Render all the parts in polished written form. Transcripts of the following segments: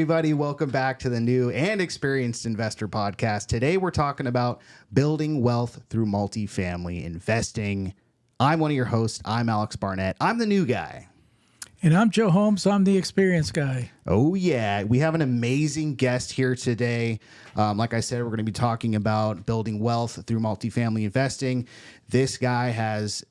everybody. Welcome back to the new and experienced investor podcast. Today, we're talking about building wealth through multifamily investing. I'm one of your hosts. I'm Alex Barnett. I'm the new guy. And I'm Joe Holmes. I'm the experienced guy. Oh, yeah. We have an amazing guest here today. Like I said, we're going to be talking about building wealth through multifamily investing. This guy has,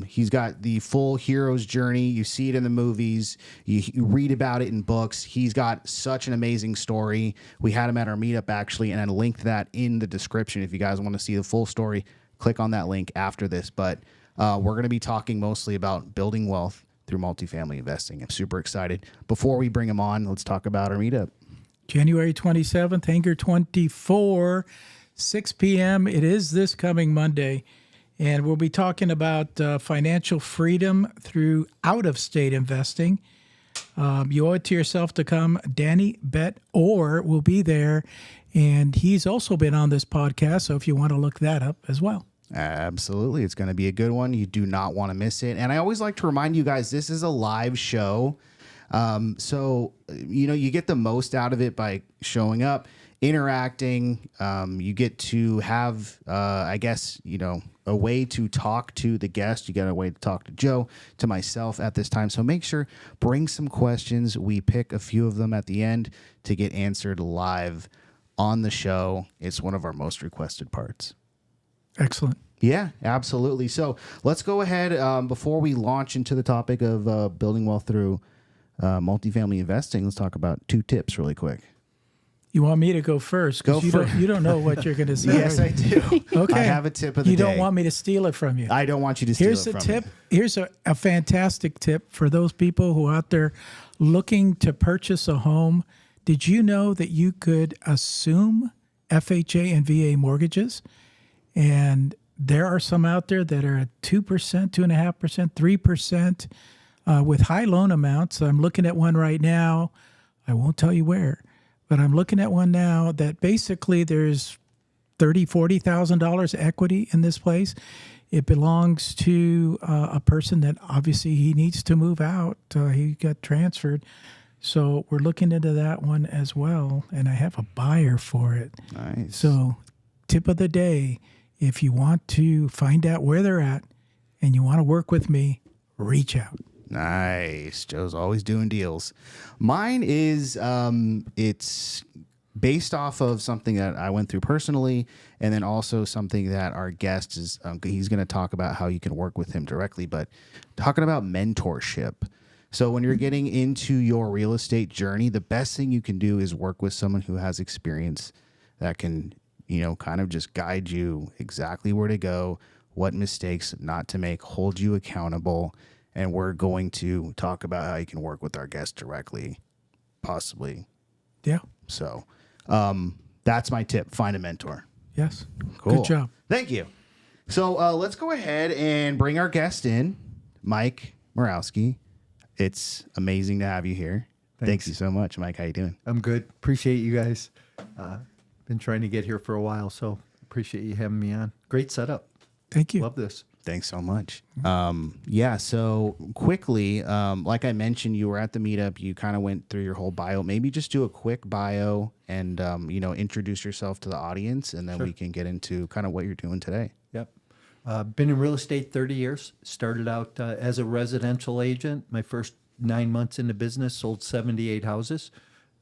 he's got the full hero's journey. You see it in the movies. You read about it in books. He's got such an amazing story. We had him at our meetup, actually, and I linked that in the description. If you guys want to see the full story, click on that link after this. But we're going to be talking mostly about building wealth through multifamily investing. I'm super excited. Before we bring him on, let's talk about our meetup. January 27th, Hangar 24, 6 p.m. It is this coming Monday. And we'll be talking about financial freedom through out-of-state investing. You owe it to yourself to come. Danny Bet Orr will be there. And he's also been on this podcast, so if you want to look that up as well. Absolutely. It's going to be a good one. You do not want to miss it. And I always like to remind you guys, this is a live show. So, you get the most out of it by showing up, interacting. You get to have, a way to talk to the guest. You got a way to talk to Joe, to myself at this time. So make sure, bring some questions. We pick a few of them at the end to get answered live on the show. It's one of our most requested parts. Excellent. Yeah, absolutely. So let's go ahead before we launch into the topic of building wealth through multifamily investing. Let's talk about 2 tips really quick. You want me to go first? Go first. You don't know what you're going to say. Yes, I do. Okay. I have a tip of the day. You don't want me to steal it from you. I don't want you to steal it from me. Here's a tip. Here's a fantastic tip for those people who are out there looking to purchase a home. Did you know that you could assume FHA and VA mortgages? And there are some out there that are at 2%, 2.5%, 3% with high loan amounts. I'm looking at one right now. I won't tell you where, but I'm looking at one now that basically there's $30,000, $40,000 equity in this place. It belongs to a person that obviously he needs to move out. He got transferred. So we're looking into that one as well. And I have a buyer for it. Nice. So tip of the day. If you want to find out where they're at and you want to work with me, reach out. Nice. Joe's always doing deals. Mine is, it's based off of something that I went through personally, and then also something that our guest is, he's going to talk about how you can work with him directly, but talking about mentorship. So when you're getting into your real estate journey, the best thing you can do is work with someone who has experience that can kind of just guide you exactly where to go, what mistakes not to make, hold you accountable. And we're going to talk about how you can work with our guests directly, possibly. Yeah. So that's my tip. Find a mentor. Yes. Cool. Good job. Thank you. So let's go ahead and bring our guest in, Mike Morawski. It's amazing to have you here. Thank you so much, Mike. How you doing? I'm good. Appreciate you guys. Been trying to get here for a while, so appreciate you having me on. Great setup. Thank you. Love this. Thanks so much. So quickly, like I mentioned, you were at the meetup. You kind of went through your whole bio. Maybe just do a quick bio and, introduce yourself to the audience, and then we can get into kind of what you're doing today. Yep. Been in real estate 30 years. Started out as a residential agent. My first 9 months in the business, sold 78 houses.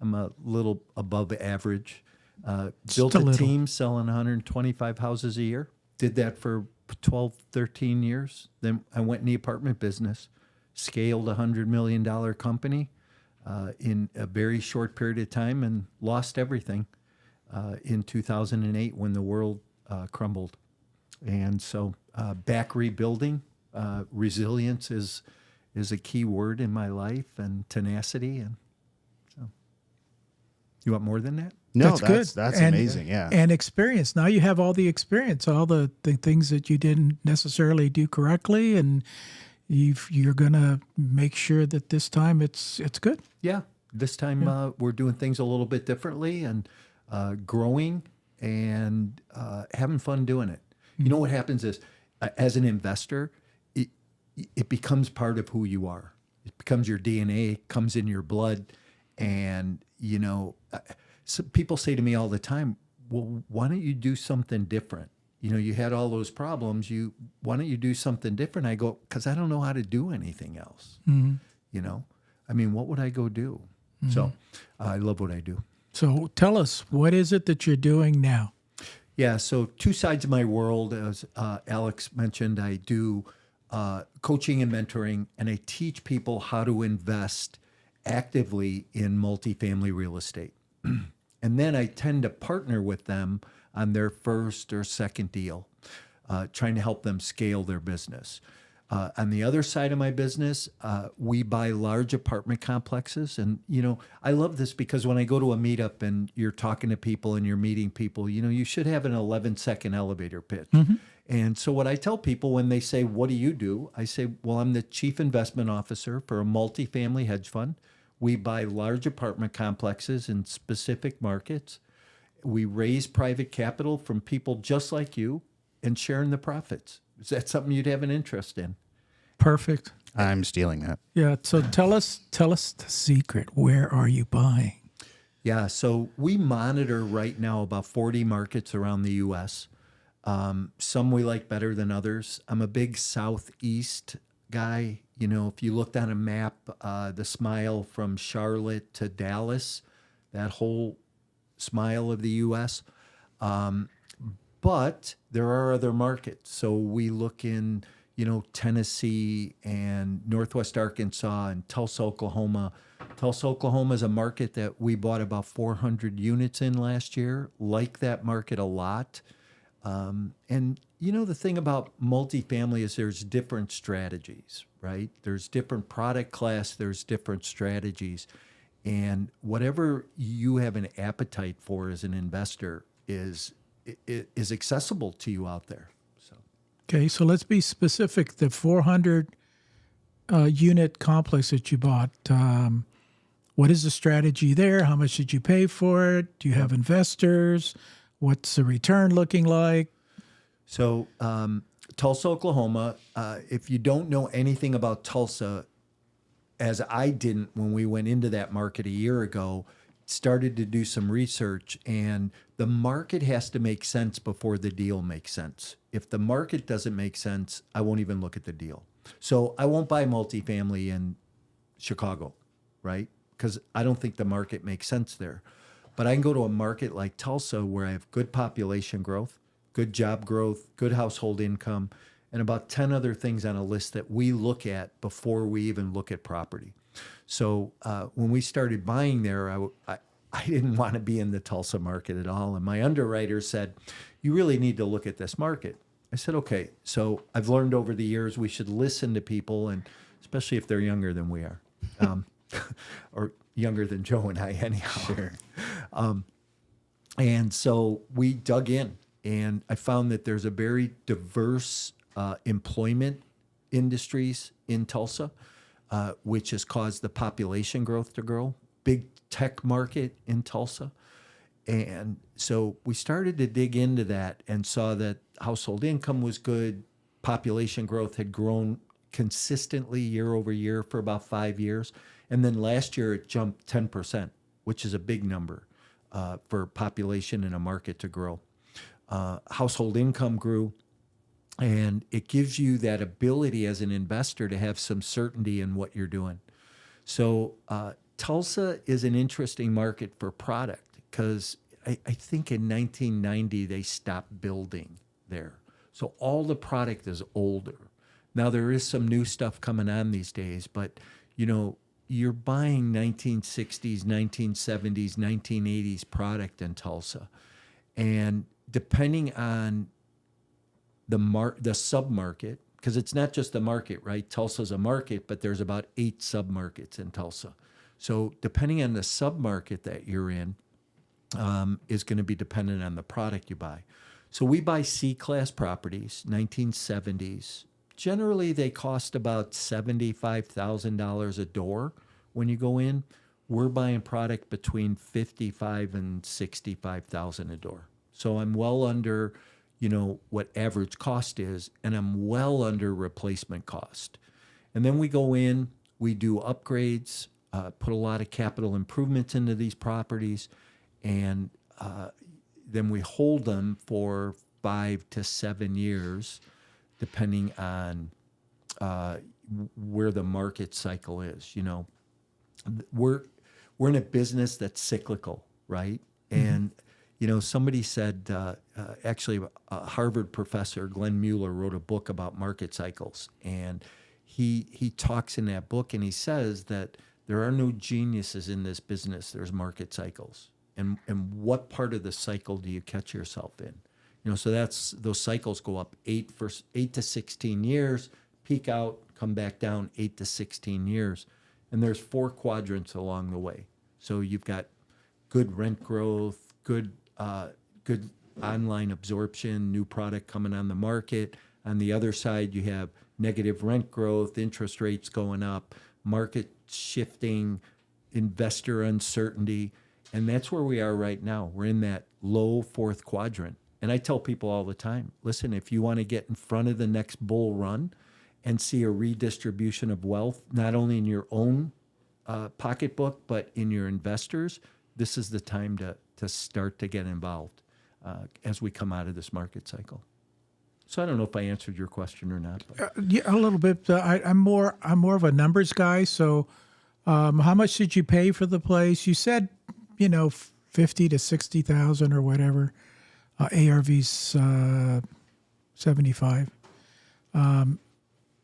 I'm a little above average. Built a team selling 125 houses a year. Did that for 12, 13 years. Then I went in the apartment business, scaled a $100 million company in a very short period of time, and lost everything in 2008 when the world crumbled. And so back rebuilding, resilience is a key word in my life, and tenacity. And so, you want more than that? No, that's good. That's amazing. Yeah. And experience. Now you have all the experience, all the things that you didn't necessarily do correctly, and you're going to make sure that this time it's good. Yeah. This time we're doing things a little bit differently and growing and having fun doing it. You know what happens is, as an investor, it becomes part of who you are. It becomes your DNA, comes in your blood, And, so people say to me all the time, well, why don't you do something different? You had all those problems. Why don't you do something different? I go, because I don't know how to do anything else. What would I go do? So I love what I do. So tell us, what is it that you're doing now? Yeah, so two sides of my world, as Alex mentioned, I do coaching and mentoring, and I teach people how to invest actively in multifamily real estate. And then I tend to partner with them on their first or second deal, trying to help them scale their business. On the other side of my business, we buy large apartment complexes. And, I love this because when I go to a meetup and you're talking to people and you're meeting people, you should have an 11-second elevator pitch. And so what I tell people when they say, what do you do? I say, well, I'm the chief investment officer for a multifamily hedge fund. We buy large apartment complexes in specific markets. We raise private capital from people just like you and share in the profits. Is that something you'd have an interest in? Perfect. I'm stealing that. Yeah. So tell us the secret. Where are you buying? Yeah. So we monitor right now about 40 markets around the U.S. Some we like better than others. I'm a big Southeast guy. If you looked on a map, the smile from Charlotte to Dallas, that whole smile of the U.S. But there are other markets. So we look in, Tennessee and Northwest Arkansas and Tulsa, Oklahoma. Tulsa, Oklahoma is a market that we bought about 400 units in last year. Like that market a lot. And the thing about multifamily is there's different strategies, right? There's different product class, there's different strategies. And whatever you have an appetite for as an investor is accessible to you out there. Okay, so let's be specific. The 400 unit complex that you bought, what is the strategy there? How much did you pay for it? Do you have investors? What's the return looking like? So Tulsa, Oklahoma, if you don't know anything about Tulsa, as I didn't when we went into that market a year ago, started to do some research, and the market has to make sense before the deal makes sense. If the market doesn't make sense, I won't even look at the deal. So I won't buy multifamily in Chicago, right? Because I don't think the market makes sense there. But I can go to a market like Tulsa where I have good population growth, good job growth, good household income, and about 10 other things on a list that we look at before we even look at property. So when we started buying there, I didn't want to be in the Tulsa market at all. And my underwriter said, you really need to look at this market. I said, okay. So I've learned over the years we should listen to people, and especially if they're younger than we are, or younger than Joe and I anyhow. Sure. And so we dug in, and I found that there's a very diverse employment industries in Tulsa, which has caused the population growth to grow. Big tech market in Tulsa. And so we started to dig into that and saw that household income was good. Population growth had grown consistently year over year for about 5 years. And then last year it jumped 10%, which is a big number for population in a market to grow. Household income grew. And it gives you that ability as an investor to have some certainty in what you're doing. So Tulsa is an interesting market for product because I think in 1990 they stopped building there. So all the product is older. Now there is some new stuff coming on these days, but you're buying 1960s, 1970s, 1980s product in Tulsa. And depending on the sub-market, because it's not just the market, right? Tulsa's a market, but there's about 8 sub-markets in Tulsa. So depending on the sub-market that you're in is going to be dependent on the product you buy. So we buy C-class properties, 1970s. Generally, they cost about $75,000 a door when you go in. We're buying product between $55,000 and $65,000 a door. So I'm well under what average cost is, and I'm well under replacement cost. And then we go in, we do upgrades, put a lot of capital improvements into these properties, and then we hold them for 5 to 7 years, depending on where the market cycle is. You know, we're in a business that's cyclical, right? And you know, somebody said, actually, a Harvard professor, Glenn Mueller, wrote a book about market cycles, and he talks in that book, and he says that there are no geniuses in this business. There's market cycles, and what part of the cycle do you catch yourself in? You know, so those cycles go up 8 to 16 years, peak out, come back down 8 to 16 years, and there's 4 quadrants along the way. So you've got good rent growth, good online absorption, new product coming on the market. On the other side, you have negative rent growth, interest rates going up, market shifting, investor uncertainty. And that's where we are right now. We're in that low 4th quadrant. And I tell people all the time, listen, if you want to get in front of the next bull run and see a redistribution of wealth, not only in your own pocketbook, but in your investors, this is the time to start to get involved as we come out of this market cycle. So I don't know if I answered your question or not. Yeah, a little bit. I'm more of a numbers guy. So, how much did you pay for the place? You said, 50 to 60,000 or whatever. ARV's 75.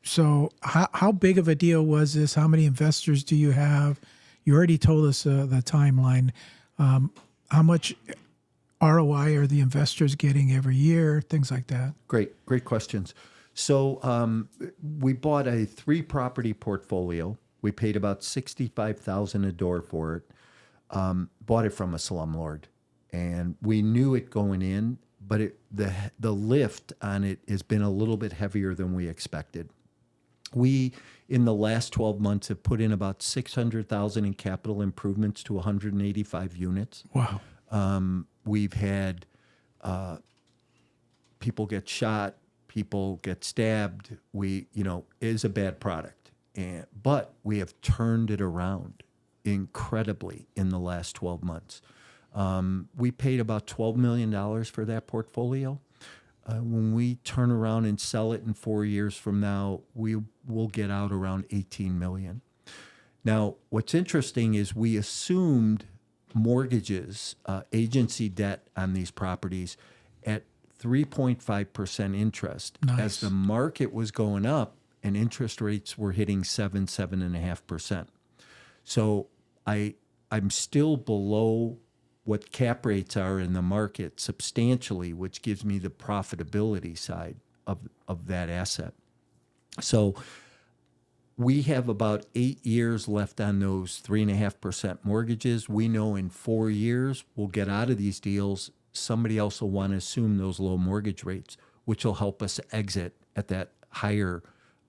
So how big of a deal was this? How many investors do you have? You already told us the timeline. How much ROI are the investors getting every year? Things like that. Great questions. So we bought a 3-property portfolio. We paid about $65,000 a door for it. Bought it from a slumlord, and we knew it going in, but the lift on it has been a little bit heavier than we expected. We, in the last 12 months, have put in about $600,000 in capital improvements to 185 units. Wow. We've had people get shot, people get stabbed. It is a bad product, but we have turned it around incredibly in the last 12 months. We paid about $12 million for that portfolio. When we turn around and sell it in 4 years from now, we will get out around $18 million. Now, what's interesting is we assumed mortgages, agency debt on these properties at 3.5% interest. Nice. As the market was going up and interest rates were hitting 7.5%. So I'm still below what cap rates are in the market substantially, which gives me the profitability side of that asset. So we have about 8 years left on those 3.5% mortgages. We know in 4 years we'll get out of these deals. Somebody else will want to assume those low mortgage rates, which will help us exit at that higher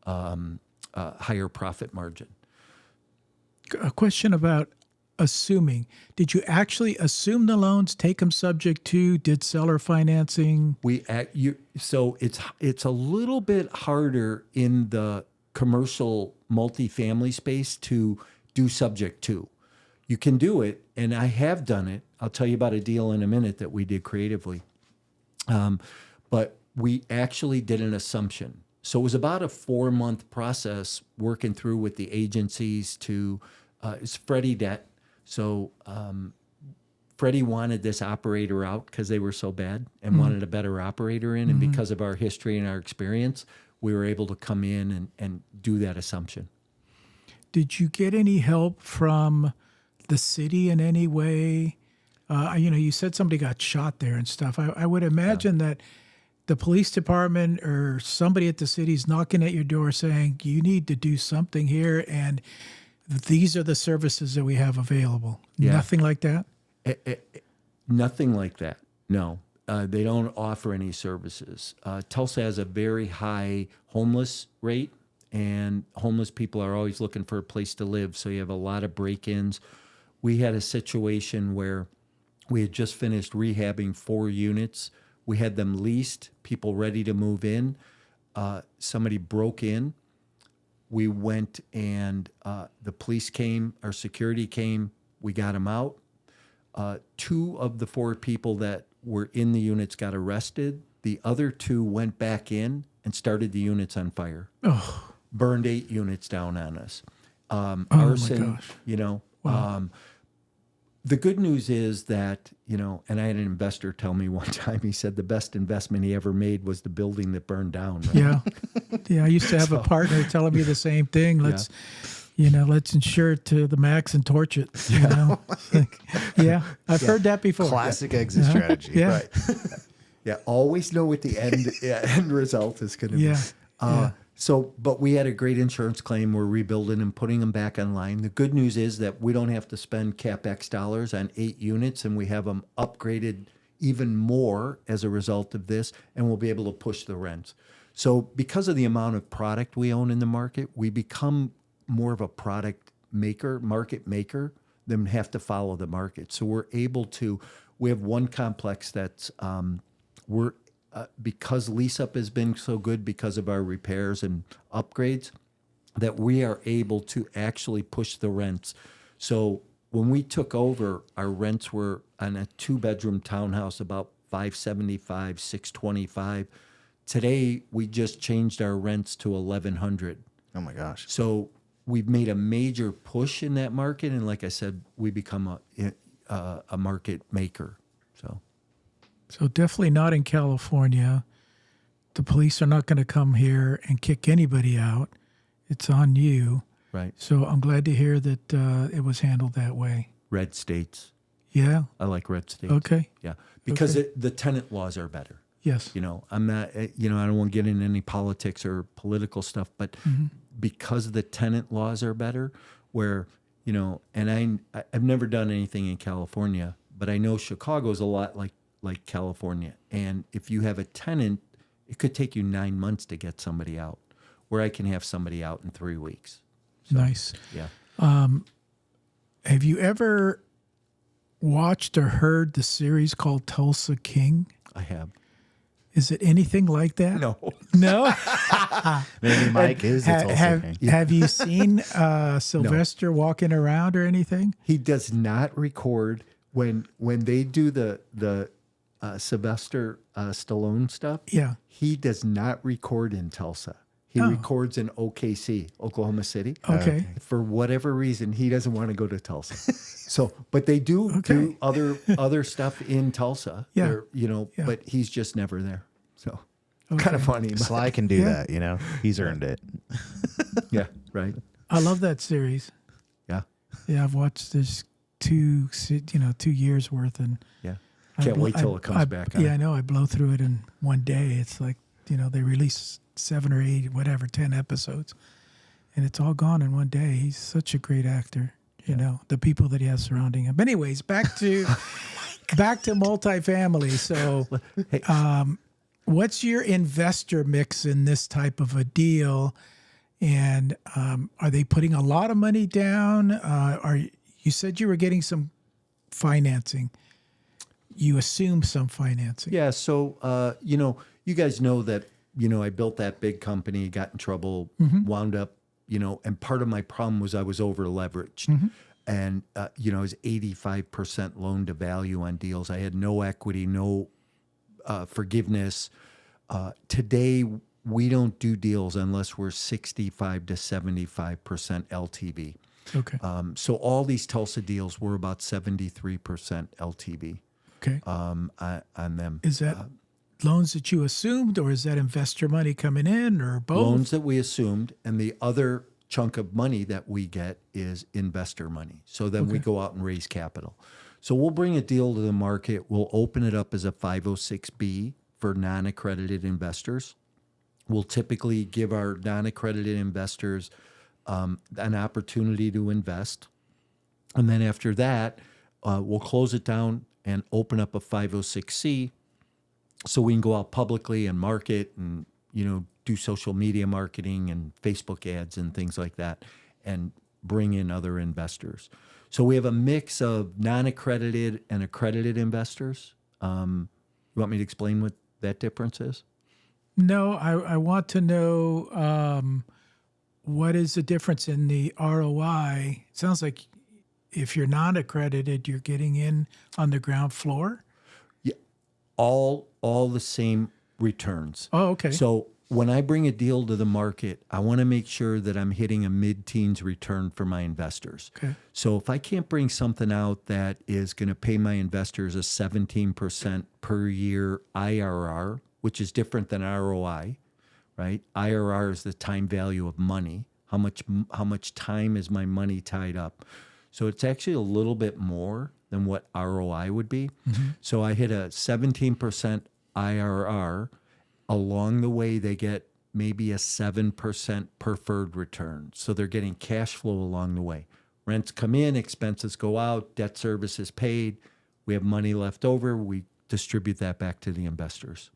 profit margin. A question about assuming. Did you actually assume the loans, take them subject to, did seller financing? So it's a little bit harder in the commercial multifamily space to do subject to. You can do it, and I have done it. I'll tell you about a deal in a minute that we did creatively. But we actually did an assumption. So it was about a 4-month process working through with the agencies to, it's Freddie debt. So Freddie wanted this operator out because they were so bad and wanted a better operator in. And because of our history and our experience, we were able to come in and do that assumption. Did you get any help from the city in any way? You said somebody got shot there and stuff. I would imagine that the police department or somebody at the city is knocking at your door saying, you need to do something here, and these are the services that we have available. Yeah. Nothing like that? Nothing like that, no. They don't offer any services. Tulsa has a very high homeless rate, and homeless people are always looking for a place to live, so you have a lot of break-ins. We had a situation where we had just finished rehabbing 4 units. We had them leased, people ready to move in. Somebody broke in, we went and the police came, our security came, we got them out. 2 of the 4 people that were in the units got arrested. The other 2 went back in and started the units on fire. Oh, Burned 8 units down on us. my Arson, gosh. you know. Wow. The good news is that, you know, and I had an investor tell me one time, he said the best investment he ever made was the building that burned down. Right? Yeah. Yeah. I used to have a partner telling me the same thing. Let's insure it to the max and torch it. You know? Yeah. I've heard that before. Classic exit strategy. Yeah. Right. Yeah. Always know what the end result is going to be. Yeah. So, but we had a great insurance claim. We're rebuilding and putting them back online. The good news is that we don't have to spend CapEx dollars on 8 units, and we have them upgraded even more as a result of this, and we'll be able to push the rents. So because of the amount of product we own in the market, we become more of a product maker, market maker, than have to follow the market. So we're able to, we have one complex that's, because lease up has been so good because of our repairs and upgrades, that we are able to actually push the rents. So when we took over, our rents were on a 2-bedroom townhouse about $575, $625. Today we just changed our rents to $1,100. Oh my gosh. So we've made a major push in that market, and like I said, we become a market maker. So definitely not in California. The police are not going to come here and kick anybody out. It's on you. Right. So I'm glad to hear that it was handled that way. Red states. Yeah. I like red states. Okay. Yeah. Because Okay. the tenant laws are better. Yes. You know, I'm not, I don't want to get into any politics or political stuff, but because the tenant laws are better, where, and I've never done anything in California, but I know Chicago's a lot like California. And if you have a tenant, it could take you 9 months to get somebody out, where I can have somebody out in 3 weeks. So, nice. Yeah. Have you ever watched or heard the series called Tulsa King? I have. Is it anything like that? No. No? Maybe Mike is a Tulsa King. Have you seen Sylvester walking around or anything? He does not record when they do the Sylvester Stallone stuff. Yeah. He does not record in Tulsa. He records in OKC, Oklahoma City. Okay. For whatever reason, he doesn't want to go to Tulsa. So, but they do other stuff in Tulsa. Yeah. They're, but he's just never there. So, kind of funny. But Sly can do that, He's earned it. yeah, right. I love that series. Yeah. Yeah, I've watched this 2 years worth, and Yeah. Can't wait till it comes back on. Yeah, I know. I blow through it in one day. It's like, they release 7 or 8, 10 episodes, and it's all gone in one day. He's such a great actor. The people that he has surrounding him. But anyways, back to multifamily. So, what's your investor mix in this type of a deal? And are they putting a lot of money down? You said you were getting some financing. You assume some financing. Yeah. So, you guys know that, I built that big company, got in trouble, wound up, and part of my problem was I was over leveraged. And, I was 85% loan to value on deals. I had no equity, no forgiveness. Today, we don't do deals unless we're 65 to 75% LTV. Okay. So all these Tulsa deals were about 73% LTV. Okay. On them. Is that loans that you assumed, or is that investor money coming in, or both? Loans that we assumed, and the other chunk of money that we get is investor money. So then we go out and raise capital. So we'll bring a deal to the market. We'll open it up as a 506B for non-accredited investors. We'll typically give our non-accredited investors an opportunity to invest. And then after that, we'll close it down and open up a 506C so we can go out publicly and market and, do social media marketing and Facebook ads and things like that and bring in other investors. So we have a mix of non-accredited and accredited investors. You want me to explain what that difference is? No, I want to know what is the difference in the ROI? It sounds like if you're not accredited, you're getting in on the ground floor. Yeah, all the same returns. Oh, okay. So when I bring a deal to the market, I want to make sure that I'm hitting a mid-teens return for my investors. Okay. So if I can't bring something out that is going to pay my investors a 17% per year IRR, which is different than ROI, right? IRR is the time value of money. How much time is my money tied up? So it's actually a little bit more than what ROI would be. So I hit a 17% IRR. Along the way, they get maybe a 7% preferred return. So they're getting cash flow along the way. Rents come in, expenses go out, debt service is paid. We have money left over. We distribute that back to the investors.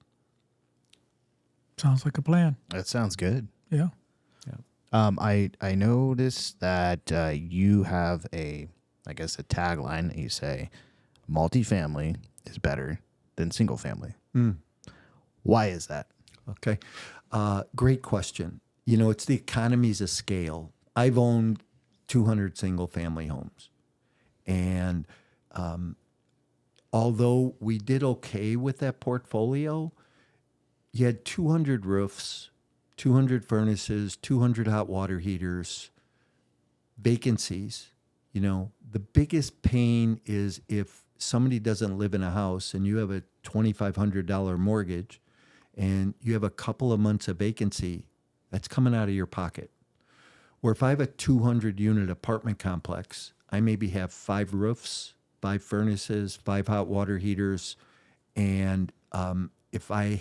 Sounds like a plan. That sounds good. Yeah. I noticed that you have a tagline that you say, multifamily is better than single family. Why is that? Okay. Great question. It's the economies of scale. I've owned 200 single family homes. And although we did okay with that portfolio, you had 200 roofs, 200 furnaces, 200 hot water heaters, vacancies. The biggest pain is if somebody doesn't live in a house and you have a $2,500 mortgage and you have a couple of months of vacancy, that's coming out of your pocket. Or if I have a 200-unit apartment complex, I maybe have 5 roofs, 5 furnaces, 5 hot water heaters, and if I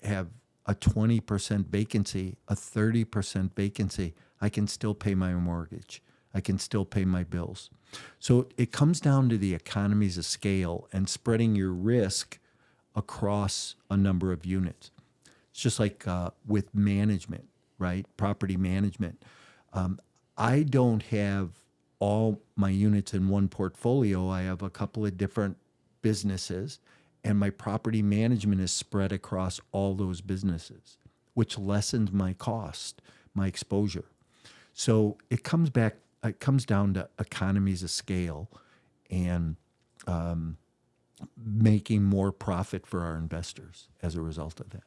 have a 20% vacancy, a 30% vacancy, I can still pay my mortgage. I can still pay my bills. So it comes down to the economies of scale and spreading your risk across a number of units. It's just like with management, right? Property management. I don't have all my units in one portfolio. I have a couple of different businesses, and my property management is spread across all those businesses, which lessens my cost, my exposure. So it comes down to economies of scale and making more profit for our investors as a result of that.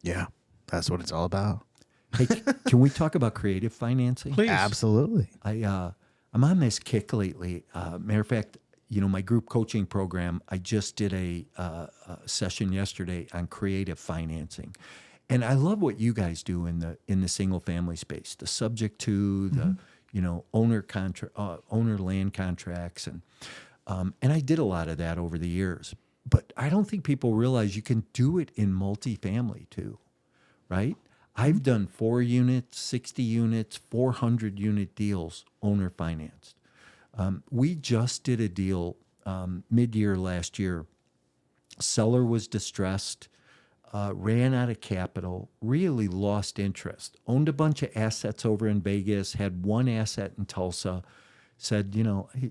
Yeah, that's what it's all about. Hey, can we talk about creative financing? Please. Absolutely. I'm on this kick lately. Matter of fact, my group coaching program, I just did a session yesterday on creative financing. And I love what you guys do in the single family space, the subject to the owner land contracts, and I did a lot of that over the years. But I don't think people realize you can do it in multifamily too, right? I've done 4 units, 60 units, 400 unit deals, owner financed. We just did a deal mid-year last year. Seller was distressed. Ran out of capital, really lost interest, owned a bunch of assets over in Vegas, had one asset in Tulsa, said,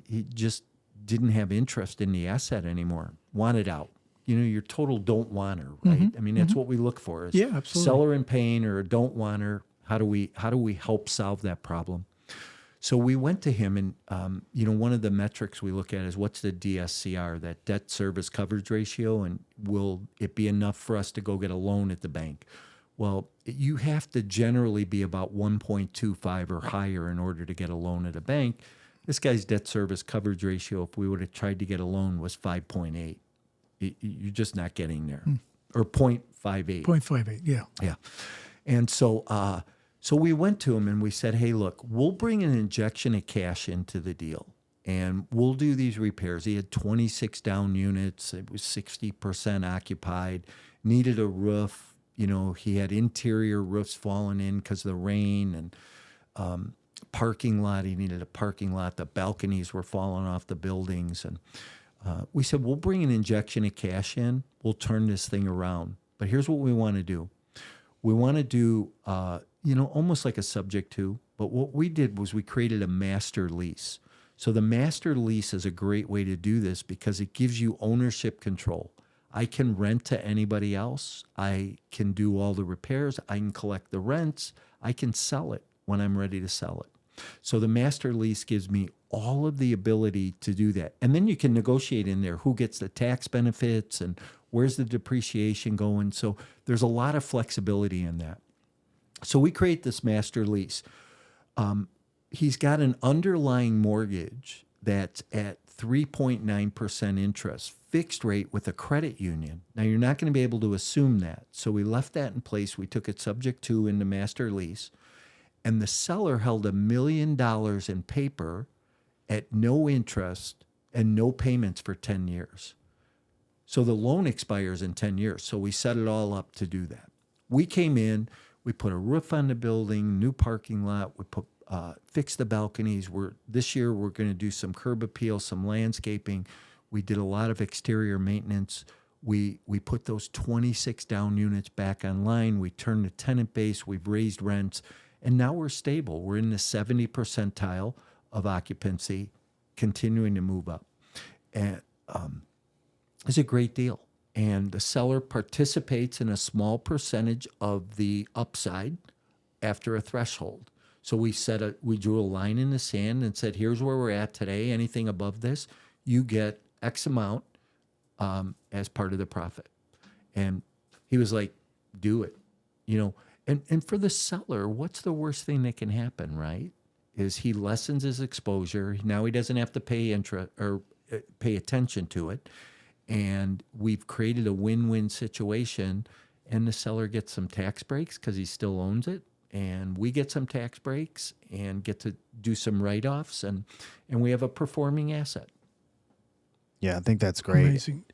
he just didn't have interest in the asset anymore, wanted out. Your total don't want her, right? I mean, that's what we look for is absolutely. Seller in pain or a don't want her. How do we help solve that problem? So we went to him, and one of the metrics we look at is what's the DSCR, that debt service coverage ratio, and will it be enough for us to go get a loan at the bank? Well, you have to generally be about 1.25 or higher in order to get a loan at a bank. This guy's debt service coverage ratio, if we would have tried to get a loan, was 5.8. You're just not getting there, or 0.58. 0.58, yeah. Yeah, and so. So we went to him and we said, hey, look, we'll bring an injection of cash into the deal and we'll do these repairs. He had 26 down units. It was 60% occupied, needed a roof. He had interior roofs falling in because of the rain, and parking lot. He needed a parking lot. The balconies were falling off the buildings. And we said, we'll bring an injection of cash in. We'll turn this thing around. But here's what we want to do. We want to do, almost like a subject to, but what we did was we created a master lease. So the master lease is a great way to do this because it gives you ownership control. I can rent to anybody else. I can do all the repairs. I can collect the rents. I can sell it when I'm ready to sell it. So the master lease gives me all of the ability to do that. And then you can negotiate in there who gets the tax benefits and where's the depreciation going. So there's a lot of flexibility in that. So we create this master lease. He's got an underlying mortgage that's at 3.9% interest, fixed rate with a credit union. Now, you're not going to be able to assume that. So we left that in place. We took it subject to in the master lease. And the seller held $1 million in paper at no interest and no payments for 10 years. So the loan expires in 10 years. So we set it all up to do that. We came in, we put a roof on the building, new parking lot, we put fixed the balconies. This year we're going to do some curb appeal, some landscaping. We did a lot of exterior maintenance. We put those 26 down units back online. We turned the tenant base. We've raised rents. And now we're stable. We're in the 70 percentile of occupancy, continuing to move up. And it's a great deal. And the seller participates in a small percentage of the upside after a threshold. So we drew a line in the sand and said, here's where we're at today. Anything above this, you get X amount as part of the profit. And he was like, do it, And for the seller, what's the worst thing that can happen, right? Is he lessens his exposure. Now he doesn't have to pay interest or pay attention to it. And we've created a win-win situation. And the seller gets some tax breaks because he still owns it. And we get some tax breaks and get to do some write-offs. And we have a performing asset. Yeah, I think that's great. Amazing.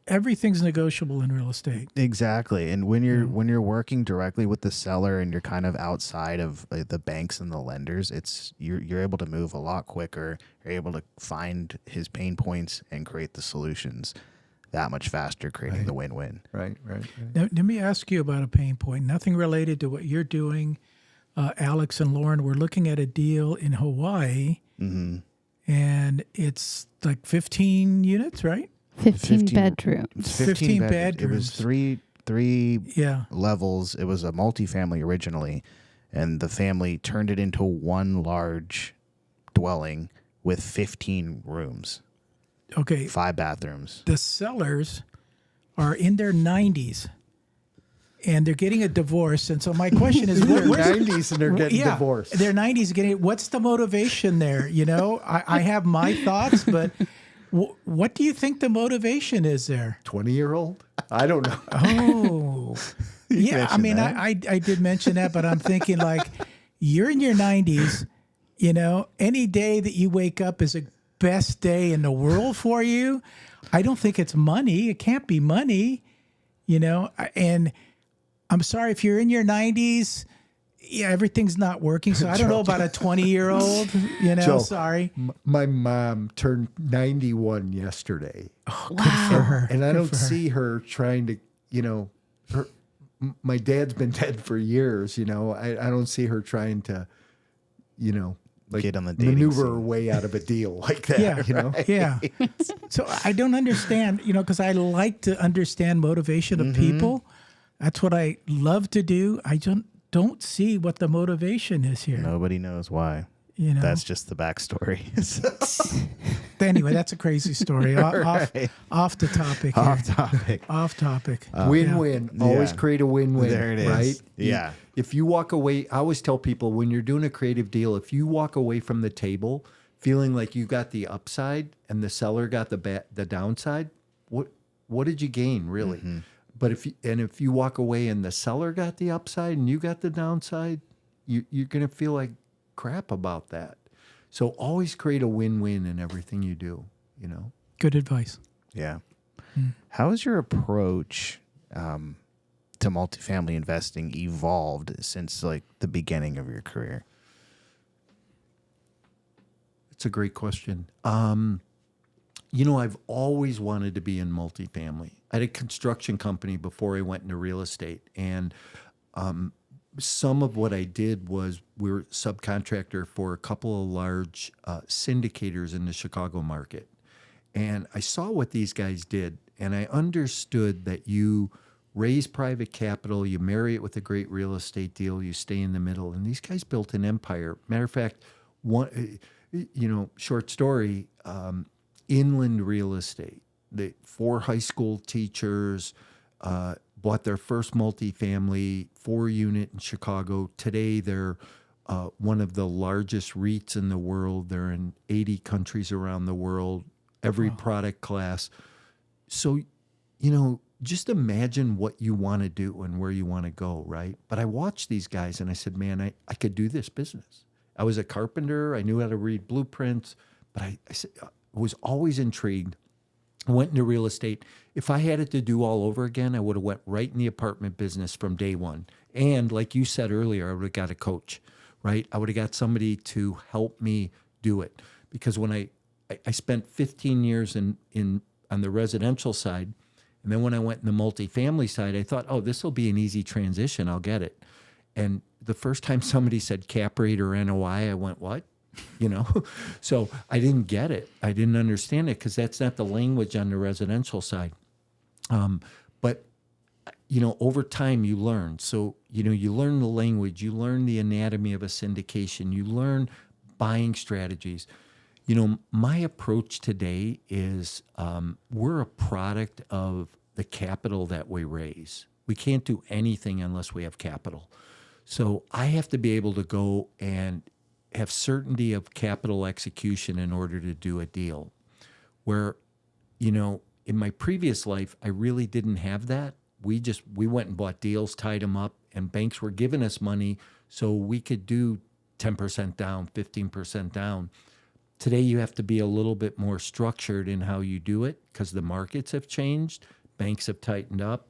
Everything's negotiable in real estate. Exactly. And when you're working directly with the seller and you're kind of outside of the banks and the lenders, you're able to move a lot quicker. You're able to find his pain points and create the solutions that much faster, creating the win-win. Right. Now, let me ask you about a pain point. Nothing related to what you're doing. Alex and Lauren, we're looking at a deal in Hawaii. Mm-hmm. And it's like 15 units, right? 15 bedrooms. 15 bedrooms. It was three levels. It was a multifamily originally, and the family turned it into one large dwelling with 15 rooms. Okay. 5 bathrooms. The sellers are in their 90s. And they're getting a divorce. And so my question is, they're 90s and they're getting divorced. They're 90s getting it. What's the motivation there? I have my thoughts, but what do you think the motivation is there? 20-year-old? I don't know. Oh, yeah. I mean, I did mention that, but I'm thinking like, you're in your 90s, any day that you wake up is the best day in the world for you. I don't think it's money. It can't be money, and I'm sorry if you're in your 90s, everything's not working. So I don't know about a 20-year-old, Joe, sorry. My mom turned 91 yesterday. Oh, wow. Good for her. And I don't see her trying to, my dad's been dead for years, I don't see her trying to, get on the dating maneuver scene. her way out of a deal like that, Yeah. So I don't understand, because I like to understand motivation of people. That's what I love to do. I don't see what the motivation is here. Nobody knows why. That's just the backstory. Anyway, that's a crazy story. Off the topic. Off topic. Win-win. Always create a win-win. There it is. Right? Yeah. If you walk away, I always tell people when you're doing a creative deal, if you walk away from the table feeling like you got the upside and the seller got the downside, what did you gain really? Mm-hmm. But if you walk away and the seller got the upside and you got the downside, you're going to feel like crap about that. So always create a win-win in everything you do, Good advice. Yeah. How has your approach to multifamily investing evolved since the beginning of your career? It's a great question. I've always wanted to be in multifamily. I had a construction company before I went into real estate. And some of what I did was we were subcontractor for a couple of large syndicators in the Chicago market. And I saw what these guys did. And I understood that you raise private capital, you marry it with a great real estate deal, you stay in the middle. And these guys built an empire. Matter of fact, short story, inland real estate. 4 high school teachers bought their first multifamily 4-unit in Chicago. Today, they're one of the largest REITs in the world. They're in 80 countries around the world, every product class. So, just imagine what you want to do and where you want to go, right? But I watched these guys and I said, man, I could do this business. I was a carpenter. I knew how to read blueprints, but I was always intrigued. I went into real estate. If I had it to do all over again, I would have went right in the apartment business from day one. And like you said earlier, I would have got a coach, right? I would have got somebody to help me do it. Because when I spent 15 years on the residential side, and then when I went in the multifamily side, I thought, oh, this will be an easy transition. I'll get it. And the first time somebody said cap rate or NOI, I went, what? So I didn't get it. I didn't understand it because that's not the language on the residential side. But over time you learn. So, you learn the language, you learn the anatomy of a syndication, you learn buying strategies. My approach today is we're a product of the capital that we raise. We can't do anything unless we have capital. So I have to be able to go and have certainty of capital execution in order to do a deal. Where, in my previous life, I really didn't have that. We went and bought deals, tied them up, and banks were giving us money so we could do 10% down, 15% down. Today, you have to be a little bit more structured in how you do it because the markets have changed. Banks have tightened up,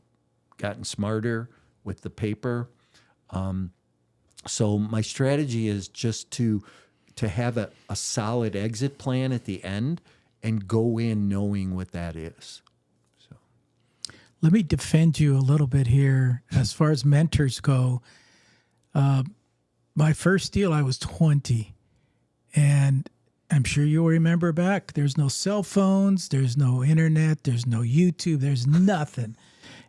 gotten smarter with the paper. So my strategy is just to have a solid exit plan at the end and go in knowing what that is. So, Let me defend you a little bit here as far as mentors go. My first deal, I was 20, and I'm sure you'll remember back, there's no cell phones, there's no internet, there's no YouTube, there's nothing.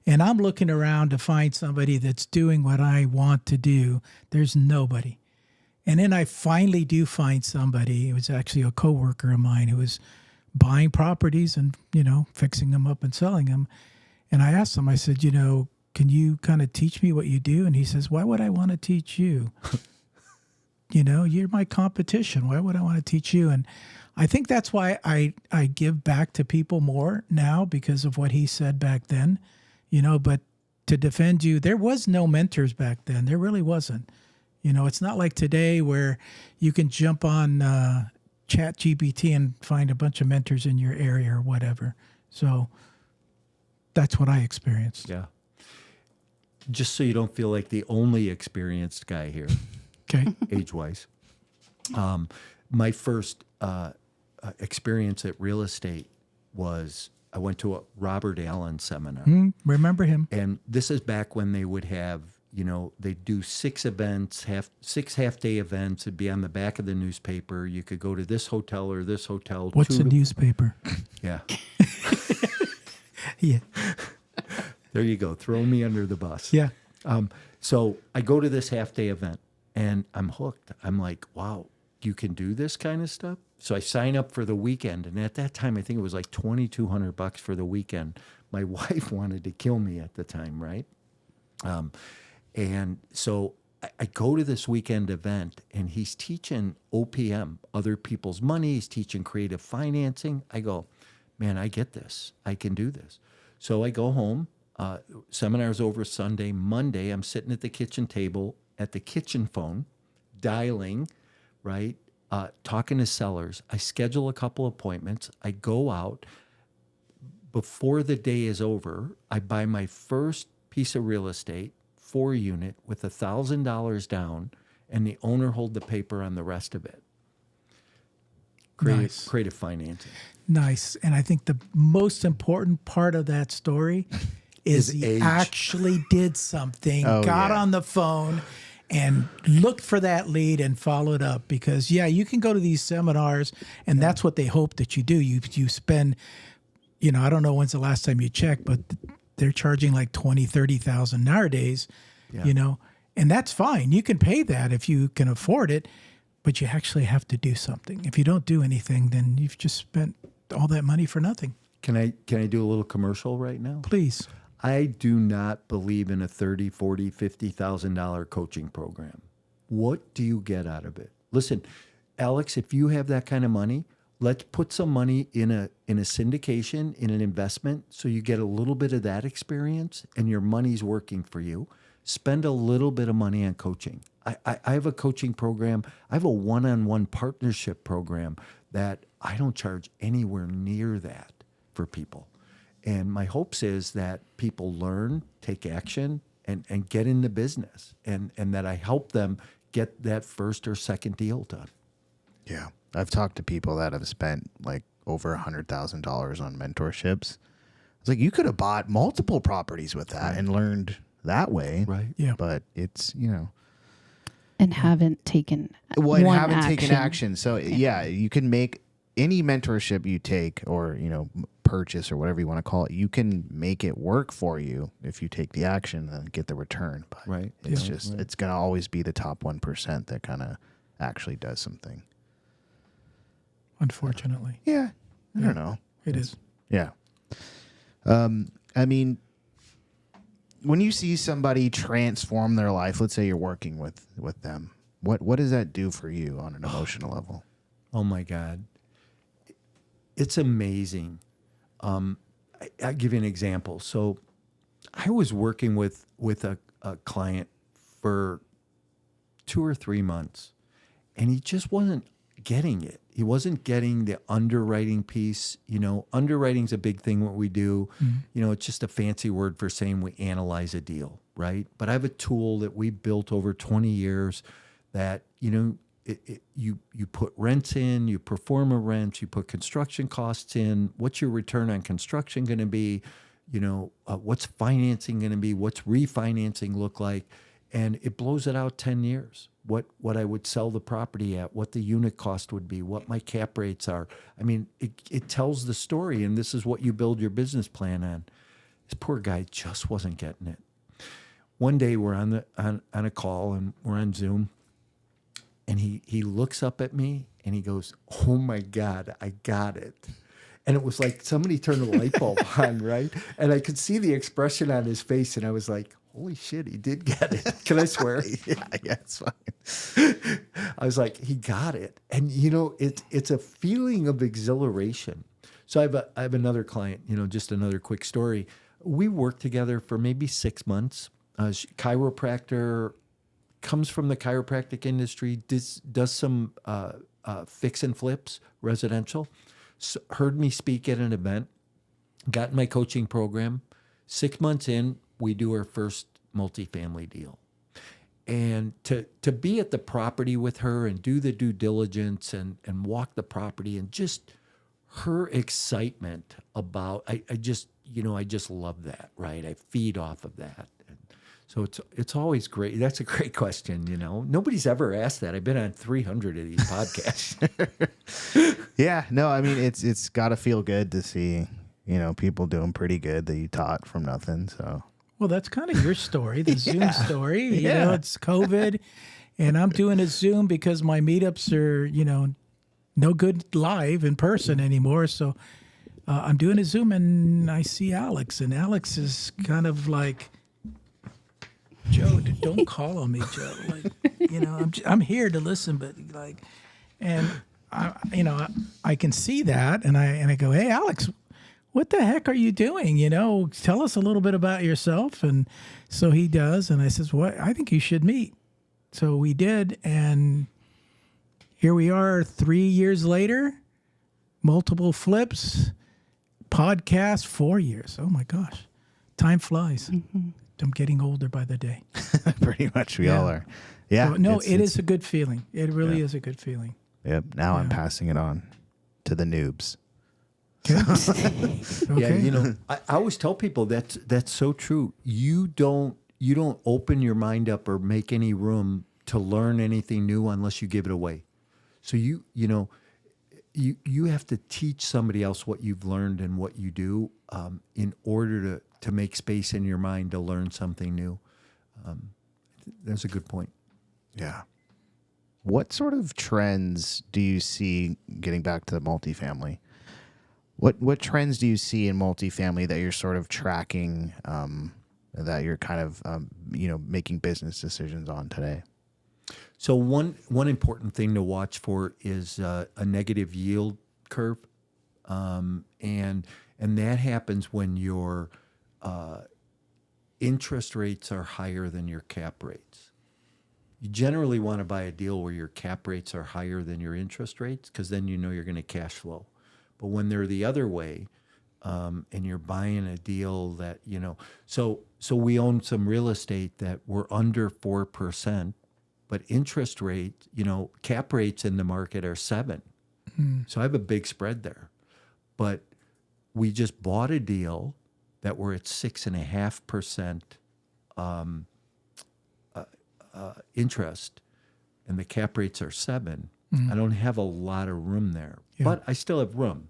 And I'm looking around to find somebody that's doing what I want to do. There's nobody. And then I finally do find somebody. It was actually a coworker of mine who was buying properties and, fixing them up and selling them. And I asked him, I said, can you kind of teach me what you do? And he says, why would I want to teach you? You're my competition. Why would I want to teach you? And I think that's why I give back to people more now because of what he said back then. But to defend you, there was no mentors back then. There really wasn't. It's not like today where you can jump on ChatGPT and find a bunch of mentors in your area or whatever. So that's what I experienced. Yeah. Just so you don't feel like the only experienced guy here, Okay. age-wise. My first experience at real estate was I went to a Robert Allen seminar. Remember him. And this is back when they would have, they'd do 6 events, 6 half-day events. It'd be on the back of the newspaper. You could go to this hotel or this hotel. What's a newspaper? Yeah. Yeah. There you go. Throw me under the bus. Yeah. So I go to this half-day event, and I'm hooked. I'm like, wow, you can do this kind of stuff? So I sign up for the weekend, and at that time, I think it was like $2,200 for the weekend. My wife wanted to kill me at the time, right? And so I go to this weekend event, and he's teaching OPM, other people's money. He's teaching creative financing. I go, man, I get this. I can do this. So I go home. Seminar's over Sunday. Monday, I'm sitting at the kitchen table, at the kitchen phone, dialing, right? Talking to sellers. I schedule a couple appointments. I go out. Before the day is over, I buy my first piece of real estate, 4-unit, with $1,000 down, and the owner hold the paper on the rest of it. Creative financing. Nice. And I think the most important part of that story is he age. actually did something, got on the phone, and looked for that lead and followed up. Because, you can go to these seminars, and that's what they hope that you do. You spend I don't know when's the last time you checked, but they're charging like 20, 30,000 nowadays, and that's fine. You can pay that if you can afford it, but you actually have to do something. If you don't do anything, then you've just spent all that money for nothing. Can I do a little commercial right now? Please. I do not believe in a $30,000, $40,000, $50,000 coaching program. What do you get out of it? Listen, Alex, if you have that kind of money, let's put some money in a syndication, in an investment, so you get a little bit of that experience and your money's working for you. Spend a little bit of money on coaching. I have a coaching program. I have a one-on-one partnership program that I don't charge anywhere near that for people. And my hopes is that people learn, take action, and get into business, and that I help them get that first or second deal done. Yeah. I've talked to people that have spent like over $100,000 on mentorships. It's like you could have bought multiple properties with that and learned that way. Right. Yeah. But it's, And haven't taken taken action. So yeah, you can make any mentorship you take or, purchase or whatever you want to call it, you can make it work for you if you take the action and get the return. But Right. it's it's going to always be the top 1% that kind of actually does something. Unfortunately. Yeah. I don't know. It is. Yeah. I mean, when you see somebody transform their life, let's say you're working with them, what does that do for you on an emotional level? Oh my God. It's amazing. I'll give you an example. So I was working with a client for 2 or 3 months, and he just wasn't getting it. He wasn't getting the underwriting piece. Underwriting's a big thing, what we do. Mm-hmm. It's just a fancy word for saying we analyze a deal, right? But I have a tool that we built over 20 years that, you put rents in, you perform a rent, you put construction costs in. What's your return on construction going to be? What's financing going to be? What's refinancing look like? And it blows it out 10 years. What I would sell the property at, what the unit cost would be, what my cap rates are. I mean, it tells the story, and this is what you build your business plan on. This poor guy just wasn't getting it. One day we're on a call and we're on Zoom, and he looks up at me and he goes, "Oh my God, I got it." And it was like somebody turned a light bulb on, right? And I could see the expression on his face, and I was like, holy shit, he did get it. Can I swear? Yeah, it's fine. I was like, he got it. And, it's a feeling of exhilaration. So I have another client, just another quick story. We worked together for maybe 6 months. Chiropractor, comes from the chiropractic industry, does some fix and flips, residential. So heard me speak at an event, got in my coaching program. 6 months in, we do our first multifamily deal. And to be at the property with her and do the due diligence and walk the property, and just her excitement about, I just love that, right? I feed off of that. And so it's always great. That's a great question, Nobody's ever asked that. I've been on 300 of these podcasts. Yeah, no, I mean, it's got to feel good to see, people doing pretty good that you taught from nothing, so. Well, that's kind of your story, the Zoom story. It's COVID, and I'm doing a Zoom because my meetups are, no good live in person anymore. So I'm doing a Zoom, and I see Alex, and Alex is kind of like, Joe, don't call on me, Joe. Like, I'm here to listen, but like, and I can see that, and I go, hey, Alex, what the heck are you doing? Tell us a little bit about yourself. And so he does. And I says, what? I think you should meet. So we did. And here we are 3 years later, multiple flips, podcast, 4 years. Oh my gosh. Time flies. Mm-hmm. I'm getting older by the day. Pretty much we all are. Yeah. So, no, it is a good feeling. It really is a good feeling. Yep. Now I'm passing it on to the noobs. Okay. Yeah, I always tell people that's so true. You don't open your mind up or make any room to learn anything new unless you give it away. So you you have to teach somebody else what you've learned and what you do in order to make space in your mind to learn something new. That's a good point. Yeah. What sort of trends do you see, getting back to the multifamily? What trends do you see in multifamily that you're sort of tracking, that you're kind of making business decisions on today? So one important thing to watch for is a negative yield curve, and that happens when your interest rates are higher than your cap rates. You generally want to buy a deal where your cap rates are higher than your interest rates, because then you know you're going to cash flow. But when they're the other way, and you're buying a deal that, so we own some real estate that were under 4%, but interest rate, cap rates in the market are 7%. So I have a big spread there. But we just bought a deal that we're at 6.5% interest, and the cap rates are 7%. I don't have a lot of room there, but I still have room.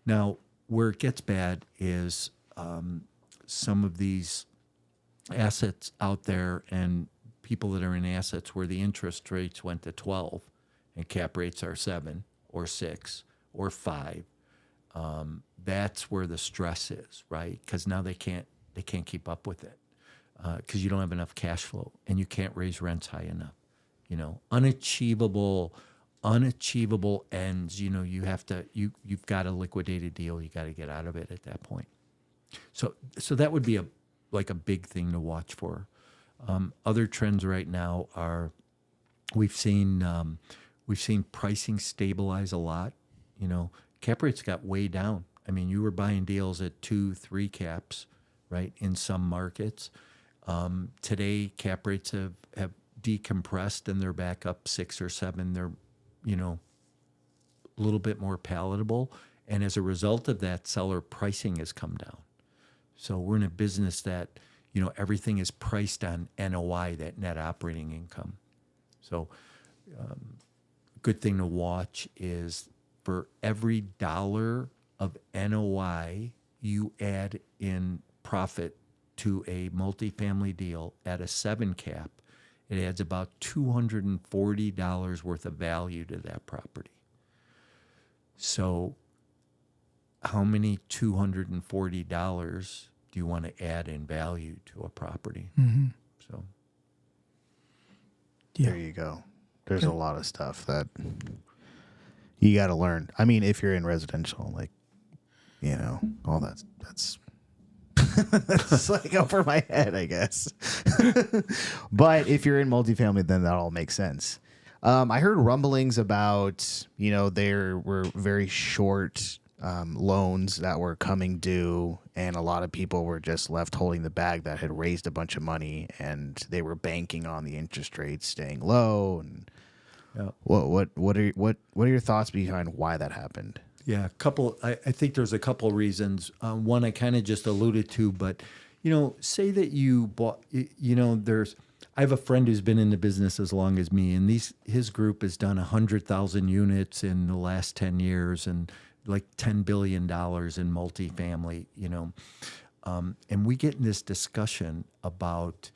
Now, where it gets bad is some of these assets out there and people that are in assets where the interest rates went to 12 and cap rates are 7 or 6 or 5. That's where the stress is, right? Because now they can't keep up with it because you don't have enough cash flow and you can't raise rents high enough. Unachievable ends. You've got a liquidated deal. You got to get out of it at that point. So that would be a big thing to watch for. Other trends right now are we've seen pricing stabilize a lot. Cap rates got way down. I mean, you were buying deals at 2-3 caps, right, in some markets. Today, cap rates have decompressed and they're back up 6 or 7. They're, a little bit more palatable. And as a result of that, seller pricing has come down. So we're in a business that, everything is priced on NOI, that net operating income. So good thing to watch is for every dollar of NOI you add in profit to a multifamily deal at a 7 cap, it adds about $240 worth of value to that property. So how many $240 do you want to add in value to a property? So there you go. There's a lot of stuff that you got to learn. I mean, if you're in residential, all that's that's like over my head, I guess. But if you're in multifamily, then that all makes sense. I heard rumblings about, there were very short loans that were coming due, and a lot of people were just left holding the bag that had raised a bunch of money, and they were banking on the interest rates staying low. And what are your thoughts behind why that happened? Yeah, I think there's a couple reasons. One I kind of just alluded to, but say that you bought. I have a friend who's been in the business as long as me, and his group has done 100,000 units in the last 10 years, and like $10 billion in multifamily. And we get in this discussion about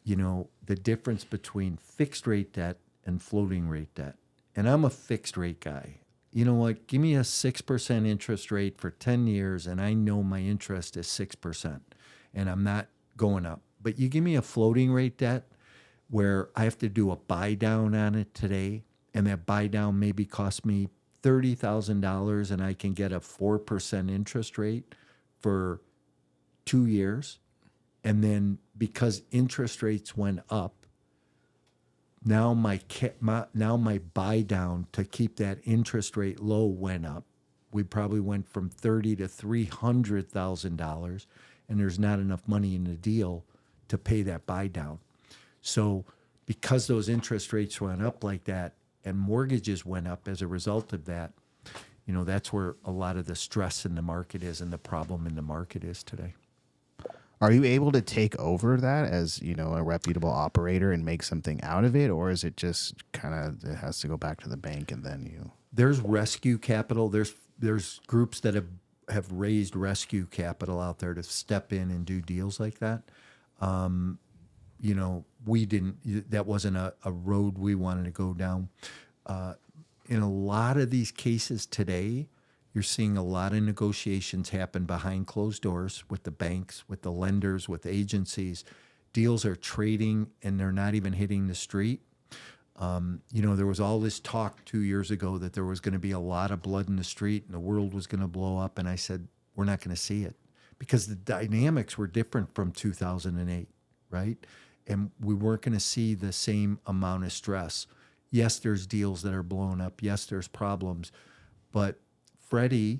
the difference between fixed rate debt and floating rate debt. And I'm a fixed rate guy. You know what? Give me a 6% interest rate for 10 years, and I know my interest is 6%, and I'm not going up. But you give me a floating rate debt where I have to do a buy down on it today, and that buy down maybe cost me $30,000, and I can get a 4% interest rate for 2 years. And then because interest rates went up, now my buy down to keep that interest rate low went up. We probably went from $30,000 to $300,000, and there's not enough money in the deal to pay that buy down. So because those interest rates went up like that and mortgages went up as a result of that, that's where a lot of the stress in the market is and the problem in the market is today. Are you able to take over that as, a reputable operator and make something out of it? Or is it just kind of, it has to go back to the bank and then you... There's rescue capital. There's groups that have raised rescue capital out there to step in and do deals like that. We didn't, that wasn't a road we wanted to go down. In a lot of these cases today, you're seeing a lot of negotiations happen behind closed doors with the banks, with the lenders, with agencies. Deals are trading and they're not even hitting the street. There was all this talk 2 years ago that there was going to be a lot of blood in the street and the world was going to blow up. And I said, we're not going to see it because the dynamics were different from 2008, right? And we weren't going to see the same amount of stress. Yes, there's deals that are blown up. Yes, there's problems. But Freddie,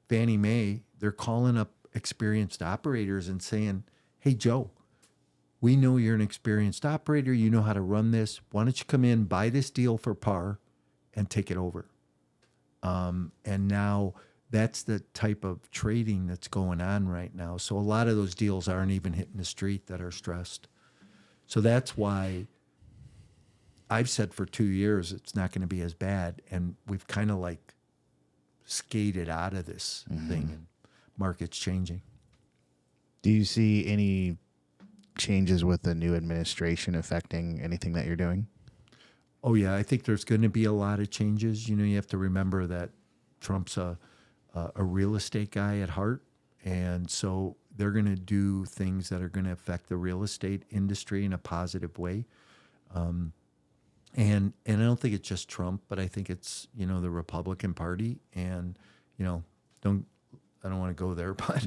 Fannie Mae, they're calling up experienced operators and saying, hey, Joe, we know you're an experienced operator. You know how to run this. Why don't you come in, buy this deal for par, and take it over? And now that's the type of trading that's going on right now. So a lot of those deals aren't even hitting the street that are stressed. So that's why I've said for 2 years it's not going to be as bad. And we've kind of like skated out of this thing, and market's changing. Do you see any changes with the new administration affecting anything that you're doing? Oh, yeah. I think there's going to be a lot of changes. You have to remember that Trump's a real estate guy at heart. And so they're going to do things that are going to affect the real estate industry in a positive way. And I don't think it's just Trump, but I think it's, the Republican Party. And, I don't want to go there, but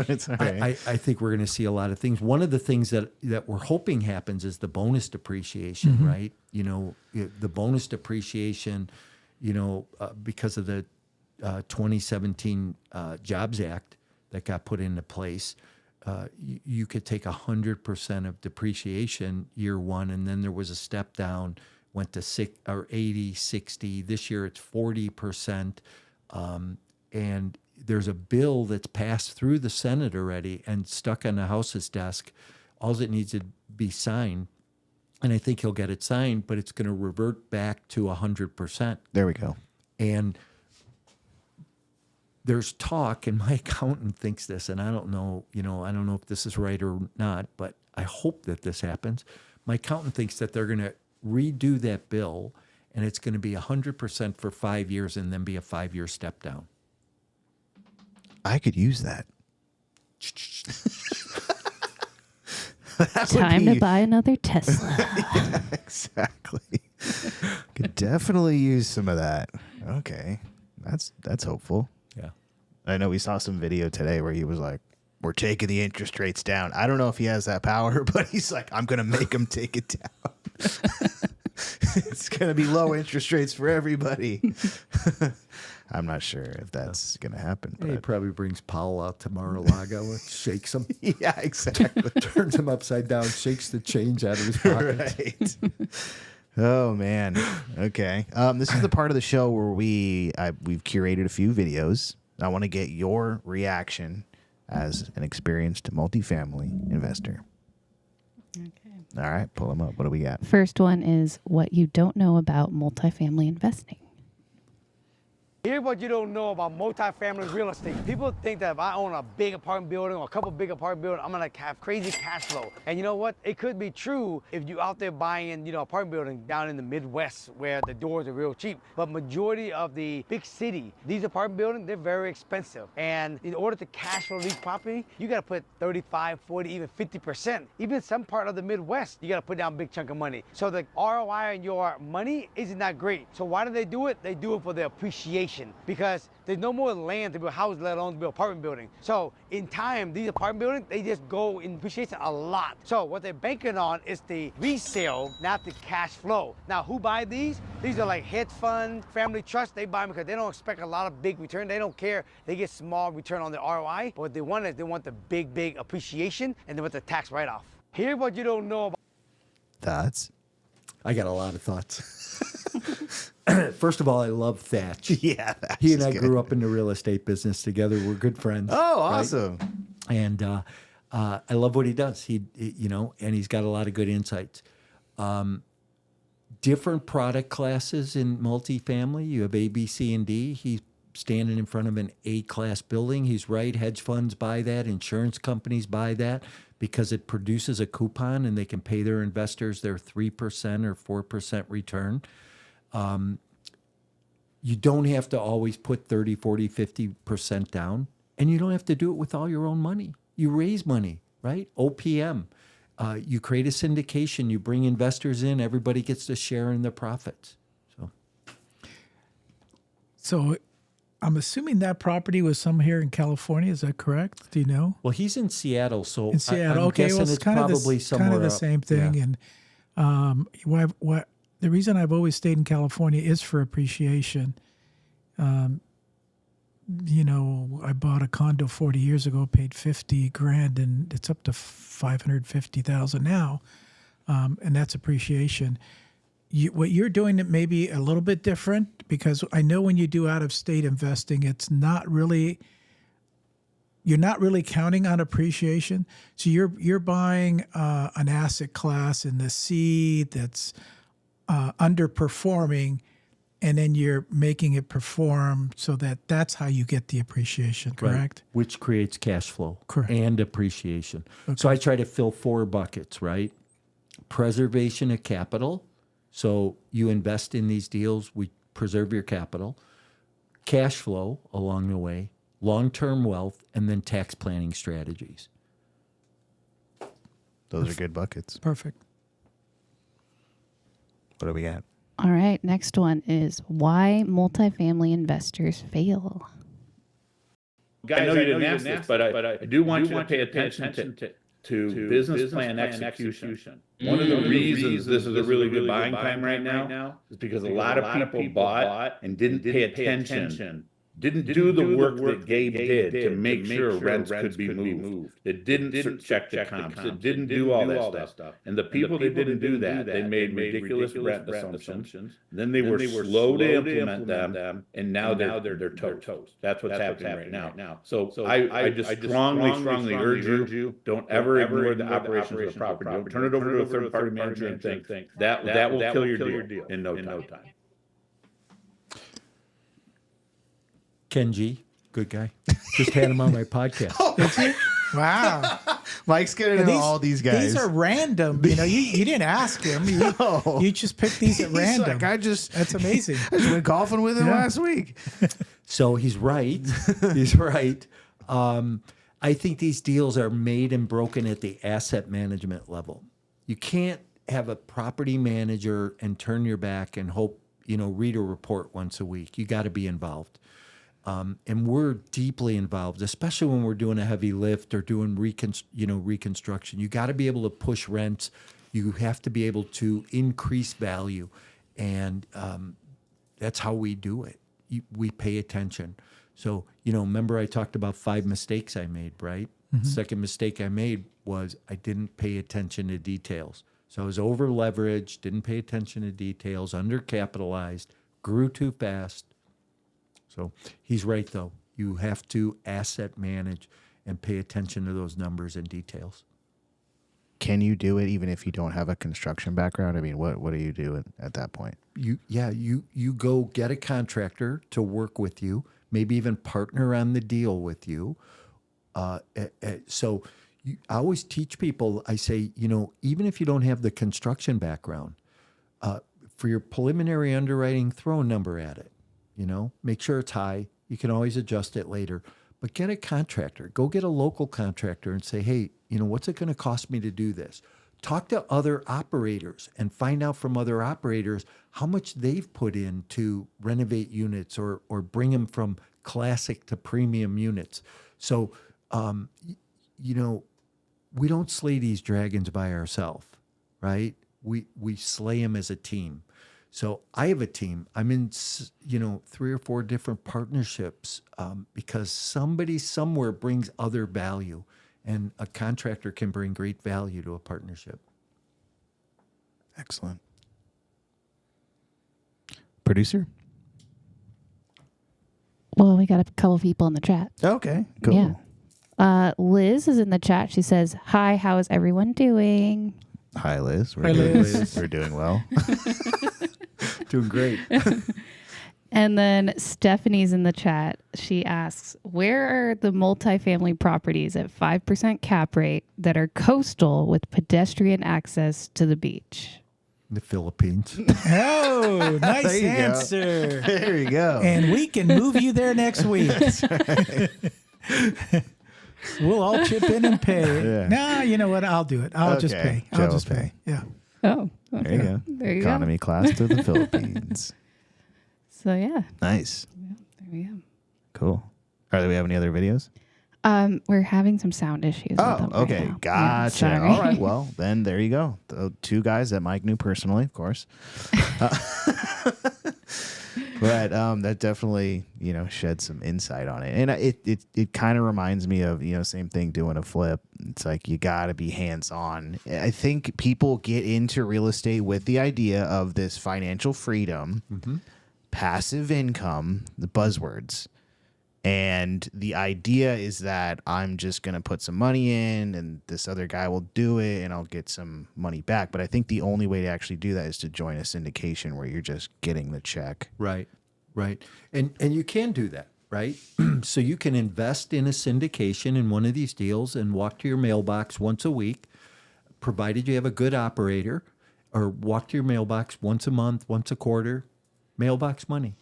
it's all right. I think we're going to see a lot of things. One of the things that we're hoping happens is the bonus depreciation, right? The bonus depreciation, because of the 2017 Jobs Act that got put into place, you could take 100% of depreciation year one, and then there was a step down, went to 80, 60. This year it's 40%. And there's a bill that's passed through the Senate already and stuck on the House's desk. All it needs to be signed, and I think he'll get it signed, but it's going to revert back to 100%. There we go. And there's talk, and my accountant thinks this, and I don't know if this is right or not, but I hope that this happens. My accountant thinks that they're going to redo that bill, and it's going to be 100% for 5 years and then be a 5-year step down. I could use that. Time to buy another Tesla. Yeah, exactly. Could definitely use some of that. Okay. That's hopeful. Yeah. I know we saw some video today where he was like, we're taking the interest rates down. I don't know if he has that power, but he's like, I'm going to make him take it down. It's going to be low interest rates for everybody. I'm not sure if that's going to happen. He probably brings Powell out to Mar-a-Lago and shakes him. Yeah, exactly. Turns him upside down, shakes the change out of his pocket. Right. Oh, man. Okay. This is the part of the show where we've curated a few videos. I want to get your reaction as an experienced multifamily investor. Okay. All right, pull them up. What do we got? First one is what you don't know about multifamily investing. Here's what you don't know about multifamily real estate. People think that if I own a big apartment building or a couple big apartment buildings, I'm gonna have crazy cash flow. And you know what? It could be true if you're out there buying, apartment building down in the Midwest where the doors are real cheap. But majority of the big city, these apartment buildings, they're very expensive. And in order to cash flow these property, you gotta put 35, 40, even 50%. Even some part of the Midwest, you gotta put down a big chunk of money. So the ROI on your money is not great. So why do? They do it for the appreciation. Because there's no more land to build houses, let alone to build apartment building. So in time, these apartment buildings, they just go in appreciation a lot. So what they're banking on is the resale, not the cash flow. Now, who buy these? These are like hedge fund, family trust. They buy them because they don't expect a lot of big return. They don't care. They get small return on the ROI. But what they want is they want the big appreciation, and they want the tax write-off. Here's what you don't know about. Thoughts? I got a lot of thoughts. First of all, I love Thatch. Yeah, he and I grew up in the real estate business together. We're good friends. Oh, awesome. Right? And I love what he does. And he's got a lot of good insights. Different product classes in multifamily. You have A, B, C, and D. He's standing in front of an A-class building. He's right. Hedge funds buy that. Insurance companies buy that because it produces a coupon and they can pay their investors their 3% or 4% return. You don't have to always put 30, 40, 50% down, and you don't have to do it with all your own money. You raise money, right? OPM. You create a syndication. You bring investors in. Everybody gets to share in the profits. So I'm assuming that property was somewhere in California. Is that correct? Do you know? Well, he's in Seattle, so In Seattle. I'm Okay, guessing well, it's probably somewhere kind of the up. same thing. Yeah. And what the reason I've always stayed in California is for appreciation. I bought a condo 40 years ago, paid $50,000, and it's up to $550,000 now, and that's appreciation. What you're doing it may be a little bit different, because I know when you do out-of-state investing, you're not really counting on appreciation. So you're buying an asset class in the C that's underperforming, and then you're making it perform so that's how you get the appreciation, correct? Right. Which creates cash flow Correct. and appreciation. Okay. So I try to fill 4 buckets, right? Preservation of capital. So you invest in these deals, we preserve your capital. Cash flow along the way, long-term wealth, and then tax planning strategies. Those are good buckets. Perfect. What do we got? All right, next one is why multifamily investors fail. Guys, I know you didn't ask this, but I do want you to pay attention to business plan execution. One of the reasons this is a really good buying time right now is because a lot of people bought and didn't pay attention, didn't do the work that Gabe did to make sure rents could be moved. It didn't check the comps. It didn't do all that stuff. And the people that didn't do that, they made ridiculous rent assumptions. Then they were slow to implement them, and now they're toast. That's what's happening right now. So I just strongly urge you, don't ever ignore the operations of the property. Don't turn it over to a third-party manager and think that will kill your deal in no time. Ken G, good guy. Just had him on my podcast. Wow. Mike's getting into all these guys. These are random. You didn't ask him. You just picked these at random. That's amazing. I just went golfing with him last week. So he's right. He's right. I think these deals are made and broken at the asset management level. You can't have a property manager and turn your back and hope, read a report once a week. You got to be involved. And we're deeply involved, especially when we're doing a heavy lift or doing reconstruction. You got to be able to push rents. You have to be able to increase value, and that's how we do it. We pay attention. So remember I talked about 5 mistakes I made, right? Mm-hmm. Second mistake I made was I didn't pay attention to details. So I was over leveraged, didn't pay attention to details, undercapitalized, grew too fast. So he's right, though. You have to asset manage and pay attention to those numbers and details. Can you do it even if you don't have a construction background? I mean, what do you do at that point? You go get a contractor to work with you, maybe even partner on the deal with you. I always teach people, I say, even if you don't have the construction background, for your preliminary underwriting, throw a number at it. Make sure it's high. You can always adjust it later. But get a contractor. Go get a local contractor and say, hey, what's it going to cost me to do this? Talk to other operators and find out from other operators how much they've put in to renovate units or bring them from classic to premium units. So, we don't slay these dragons by ourselves, right? We slay them as a team. So I have a team. I'm in, 3 or 4 different partnerships because somebody somewhere brings other value, and a contractor can bring great value to a partnership. Excellent. Producer? Well, we got a couple people in the chat. Okay, cool. Yeah. Liz is in the chat. She says, "Hi, how is everyone doing?" Hi, Liz. Hi, Liz. We're doing well. Doing great. And then Stephanie's in the chat. She asks, "Where are the multifamily properties at 5% cap rate that are coastal with pedestrian access to the beach?" The Philippines. Oh, nice There you go. answer. There you go. And we can move you there next week. We'll all chip in and pay. Yeah. Nah, you know what? I'll do it. I'll just Okay. pay. Joe I'll just will pay. Yeah. Oh, There you go. There you Economy class to the Philippines. So yeah, Nice. there we go. Cool. Do we have any other videos? We're having some sound issues. with Oh, them right okay. now. Yeah, Gotcha. sorry. All right. Well, then there you go. The two guys that Mike knew personally, of course. But that definitely, shed some insight on it. And it kind of reminds me of, same thing doing a flip. It's like you got to be hands-on. I think people get into real estate with the idea of this financial freedom, passive income, the buzzwords. And the idea is that I'm just going to put some money in and this other guy will do it and I'll get some money back. But I think the only way to actually do that is to join a syndication where you're just getting the check. Right. And you can do that, right? So you can invest in a syndication in one of these deals and walk to your mailbox once a week, provided you have a good operator, or walk to your mailbox once a month, once a quarter, mailbox money,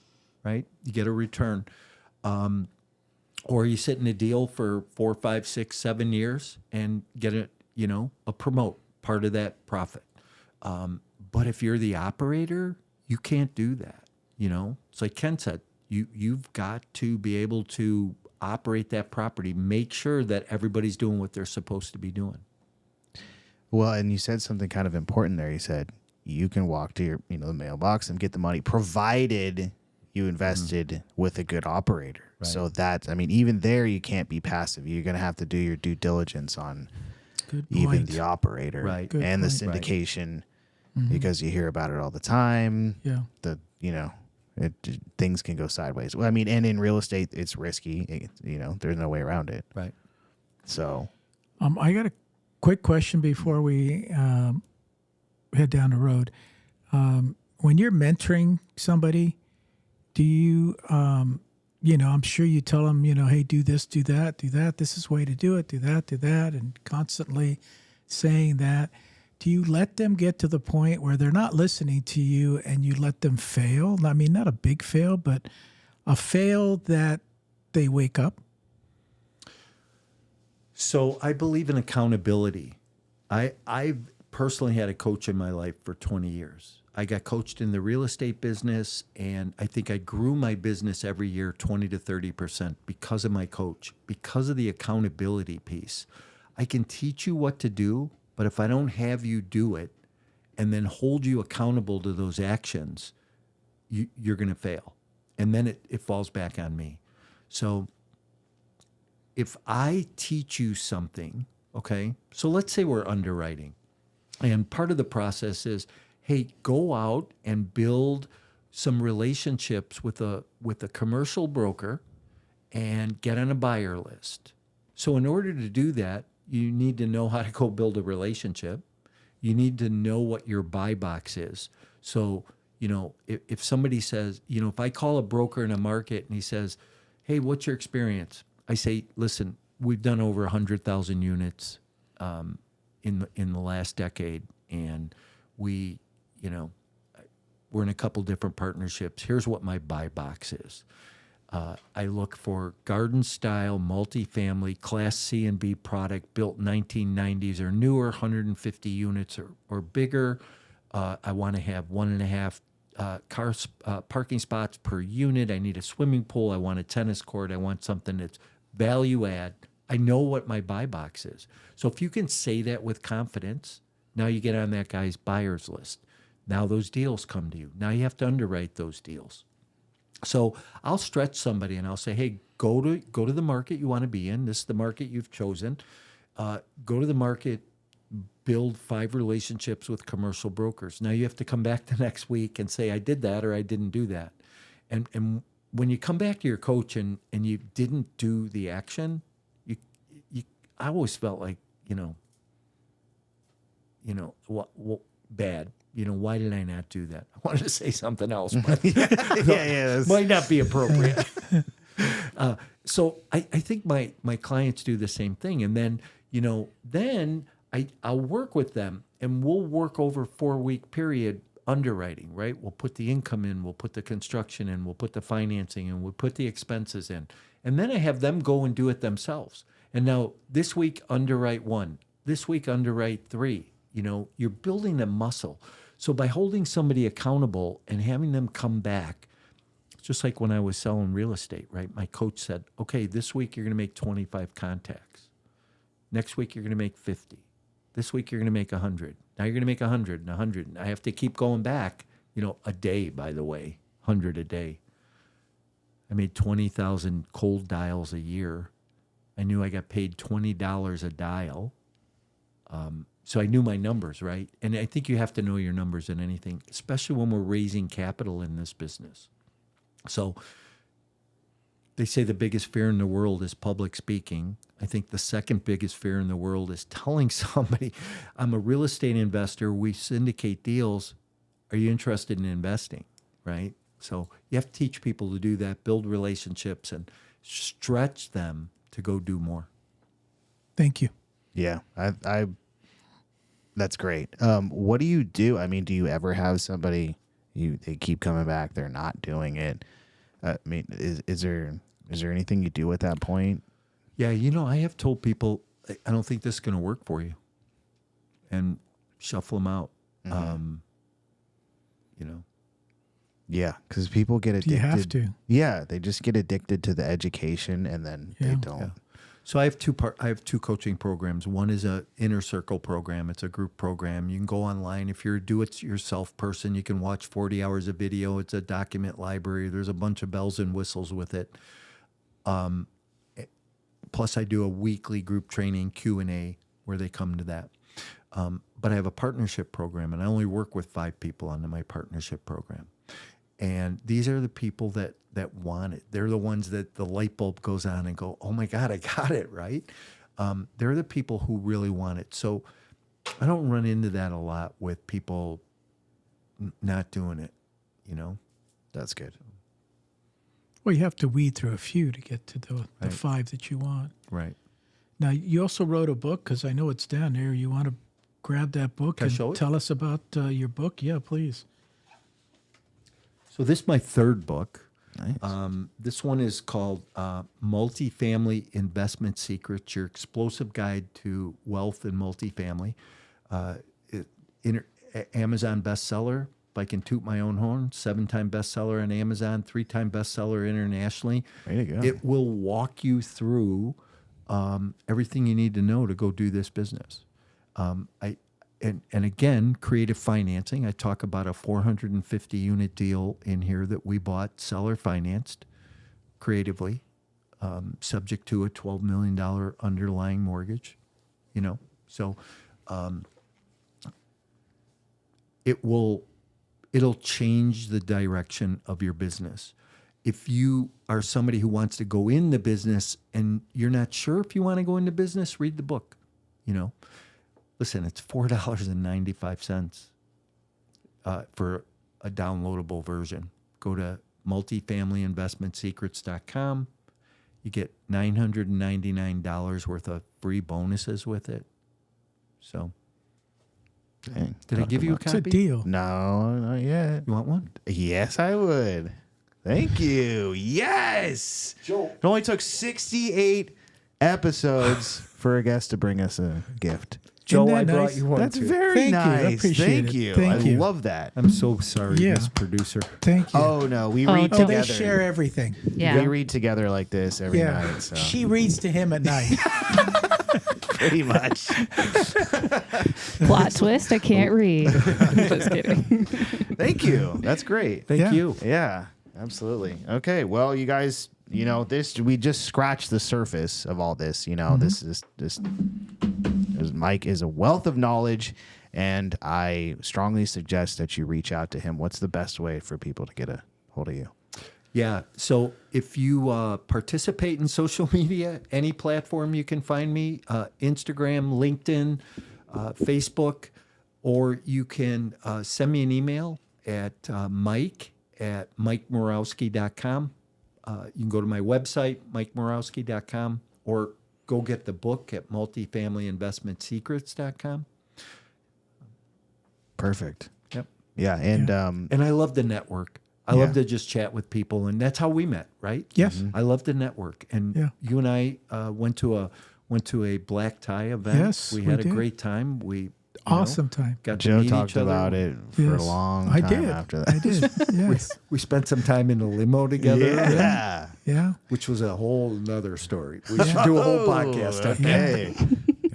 right? You get a return. Or you sit in a deal for 4, 5, 6, 7 years and get a promote part of that profit. But if you're the operator, you can't do that. It's like Ken said, you've got to be able to operate that property, make sure that everybody's doing what they're supposed to be doing. Well, and you said something kind of important there. You said you can walk to your, the mailbox and get the money, provided you invested with a good operator. Right. So even there, you can't be passive. You're going to have to do your due diligence on even the operator right. and the syndication, because you hear about it all the time. Yeah. Things can go sideways. Well, and in real estate, it's risky. There's no way around it. Right. So, I got a quick question before we head down the road. When you're mentoring somebody, do you, I'm sure you tell them, hey, do this, do that, do that. This is the way to do it. Do that, and constantly saying that. Do you let them get to the point where they're not listening to you and you let them fail? Not a big fail, but a fail that they wake up? So I believe in accountability. I've personally had a coach in my life for 20 years. I got coached in the real estate business, and I think I grew my business every year 20 to 30% because of my coach, because of the accountability piece. I can teach you what to do, but if I don't have you do it and then hold you accountable to those actions, you're going to fail. And then it falls back on me. So if I teach you something, okay, so let's say we're underwriting, and part of the process is, hey, go out and build some relationships with a commercial broker and get on a buyer list. So in order to do that, you need to know how to go build a relationship. You need to know what your buy box is. So, if somebody says, if I call a broker in a market and he says, hey, what's your experience? I say, listen, we've done over 100,000 units in the last decade, and we're in a couple different partnerships. Here's what my buy box is. I look for garden style, multifamily, Class C and B product built 1990s or newer, 150 units or bigger. I want to have 1.5 parking spots per unit. I need a swimming pool. I want a tennis court. I want something that's value add. I know what my buy box is. So if you can say that with confidence, now you get on that guy's buyer's list. Now those deals come to you. Now you have to underwrite those deals. So I'll stretch somebody and I'll say, hey, go to the market you want to be in. This is the market you've chosen. Go to the market, build 5 relationships with commercial brokers. Now you have to come back the next week and say, I did that or I didn't do that. And when you come back to your coach and you didn't do the action, you I always felt like, what bad. Why did I not do that? I wanted to say something else, but might not be appropriate. So I think my clients do the same thing. And then, I'll work with them and we'll work over a 4-week period underwriting, right? We'll put the income in, we'll put the construction in, we'll put the financing in, we'll put the expenses in. And then I have them go and do it themselves. And now this week, underwrite 1. This week, underwrite 3. You're building a muscle. So by holding somebody accountable and having them come back, just like when I was selling real estate, right? My coach said, okay, this week you're going to make 25 contacts. Next week you're going to make 50. This week you're going to make 100. Now you're going to make 100 and 100. And I have to keep going back, a day, by the way, 100 a day. I made 20,000 cold dials a year. I knew I got paid $20 a dial. So I knew my numbers, right? And I think you have to know your numbers in anything, especially when we're raising capital in this business. So they say the biggest fear in the world is public speaking. I think the second biggest fear in the world is telling somebody, I'm a real estate investor, we syndicate deals. Are you interested in investing, right? So you have to teach people to do that, build relationships, and stretch them to go do more. Thank you. Yeah, I that's great. What do you do? I mean, do you ever have somebody they keep coming back, they're not doing it? I mean, is there anything you do at that point? Yeah, I have told people, I don't think this is going to work for you, and shuffle them out. Yeah, because people get addicted. You have to. Yeah, they just get addicted to the education, and then they don't. Yeah. So I have two coaching programs. One is a inner circle program. It's a group program. You can go online. If you're a do-it-yourself person, you can watch 40 hours of video. It's a document library. There's a bunch of bells and whistles with it. Plus, I do a weekly group training Q&A where they come to that. But I have a partnership program, and I only work with 5 people on my partnership program. And these are the people that want it. They're the ones that the light bulb goes on and go, oh my God, I got it, right? They're the people who really want it. So I don't run into that a lot with people not doing it, That's good. Well, you have to weed through a few to get to the Right. 5 that you want. Right. Now, you also wrote a book, because I know it's down there. You want to grab that book Can I and show it? tell us about your book? Yeah, please. So this is my 3rd book. Nice. This one is called Multifamily Investment Secrets, Your Explosive Guide to Wealth in Multifamily. Amazon bestseller. If I can toot my own horn, 7-time bestseller on Amazon, 3-time bestseller internationally. Way to go. It will walk you through everything you need to know to go do this business. And again, creative financing. I talk about a 450 unit deal in here that we bought, seller financed creatively, subject to a $12 million underlying mortgage, So it'll change the direction of your business. If you are somebody who wants to go in the business and you're not sure if you want to go into business, read the book, Listen, it's $4.95 for a downloadable version. Go to multifamilyinvestmentsecrets.com. You get $999 worth of free bonuses with it. So, Dang. did I give you a It's a copy? deal. No, not yet. You want one? Yes, I would. Thank you. Yes. Joe. It only took 68 episodes for a guest to bring us a gift. Joe, that I brought nice? you one That's too. very Thank you. I nice. appreciate Thank it. you. Thank I you. love that. I'm so sorry, Yeah. Miss Producer. Thank you. Oh no, we Oh, read don't- They together. share everything. Yeah. We read together like this every night. So She reads to him at night. pretty much. Plot twist, I can't read. Just kidding. Thank you. That's great. Thank Yeah. you. Yeah, absolutely. Okay, well, you guys, we just scratched the surface of all this. This Mike is a wealth of knowledge, and I strongly suggest that you reach out to him. What's the best way for people to get a hold of you? Yeah. So if you participate in social media, any platform you can find me, Instagram, LinkedIn, Facebook, or you can send me an email at mike@mikemorawski.com. You can go to my website, mikemorawski.com, or go get the book at multifamilyinvestmentsecrets.com. Perfect. Yep. Yeah, and And I love the network. I love to just chat with people, and that's how we met, right? Yes. I love the network, and Yeah. you and I went to a black tie event. Yes, we we had a did. great time. We Awesome time. got to Joe meet talked each other. about it for a Yes. long I time did. after that. I did. Yes. We spent some time in the limo together, Yeah. Yeah. which was a whole nother story. We should do a whole podcast on that.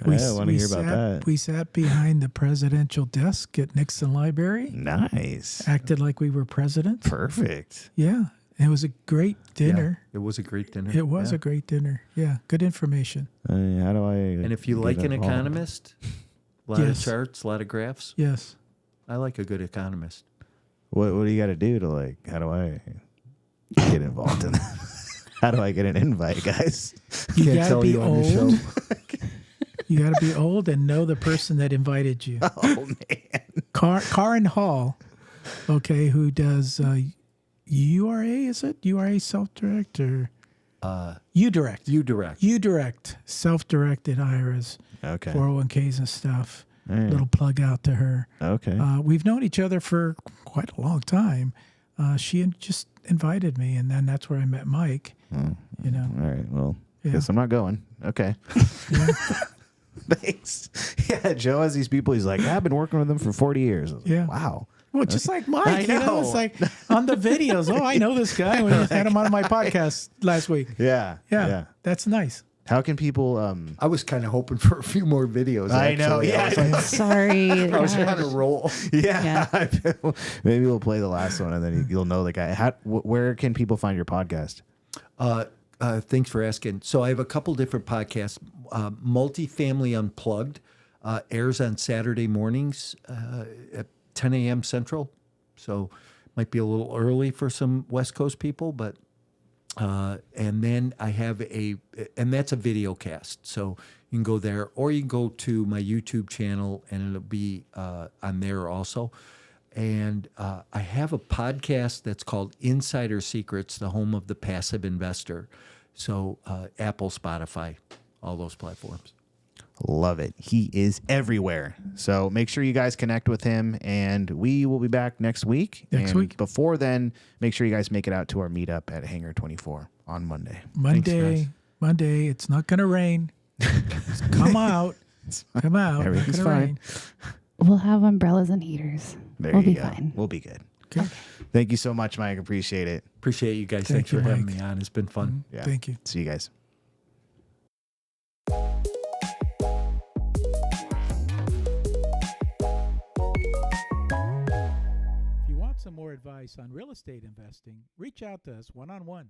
Okay. I want to hear about that. We sat behind the presidential desk at Nixon Library, Nice. acted like we were president. Perfect. Yeah. It was a great dinner. It was a great dinner. It was Yeah. a great dinner. Yeah. Good information. How do I? And if you get like an involved? economist, a lot Yes. of charts, a lot of graphs. Yes. I like a good economist. what do you got to do to like? How do I get involved in that? How do I get an invite, guys? You Can't gotta tell be you on the show. old. You got to be old and know the person that invited you. Oh man. Karin Hall, okay, who does URA, is it? URA self-direct or UDirect? UDirect, self-directed IRAs, Okay. 401ks and stuff. All right. Little plug out to her. Okay. We've known each other for quite a long time. She just invited me, and then that's where I met Mike. You know, All right. Well, Yeah. guess I'm not going. Okay. Thanks. Yeah, Joe has these people. He's like, I've been working with them for 40 years. I was like, Yeah. Wow. well, just like Mike, I you know, know. it's like on the videos. Oh, I know this guy. We had him on my podcast last week. Yeah. Yeah, that's nice. How can people? I was kind of hoping for a few more videos. I know, actually. yeah. I was like, Sorry. I was gosh. on a roll. Yeah. Maybe we'll play the last one, and then you'll know the guy. Where can people find your podcast? Thanks for asking. So I have a couple different podcasts. Multifamily Unplugged airs on Saturday mornings at 10 a.m. Central. So might be a little early for some West Coast people, but and then I have and that's a video cast. So you can go there, or you can go to my YouTube channel, and it'll be on there also. And I have a podcast that's called Insider Secrets, the home of the passive investor. So Apple, Spotify, all those platforms. Love it. He is everywhere. So make sure you guys connect with him, and we will be back next week. Next week. Before then, make sure you guys make it out to our meetup at Hangar 24 on Monday. Monday, it's not going to rain. Just come out. Come out. Everything's Not gonna fine. rain. We'll have umbrellas and heaters. There We'll you be go. fine. We'll be good. Okay. Thank you so much, Mike. Appreciate it. Appreciate you guys. Thank Thanks you, for having Mike. me on. It's been fun. Yeah. Thank you. See you guys. If you want some more advice on real estate investing, reach out to us one-on-one.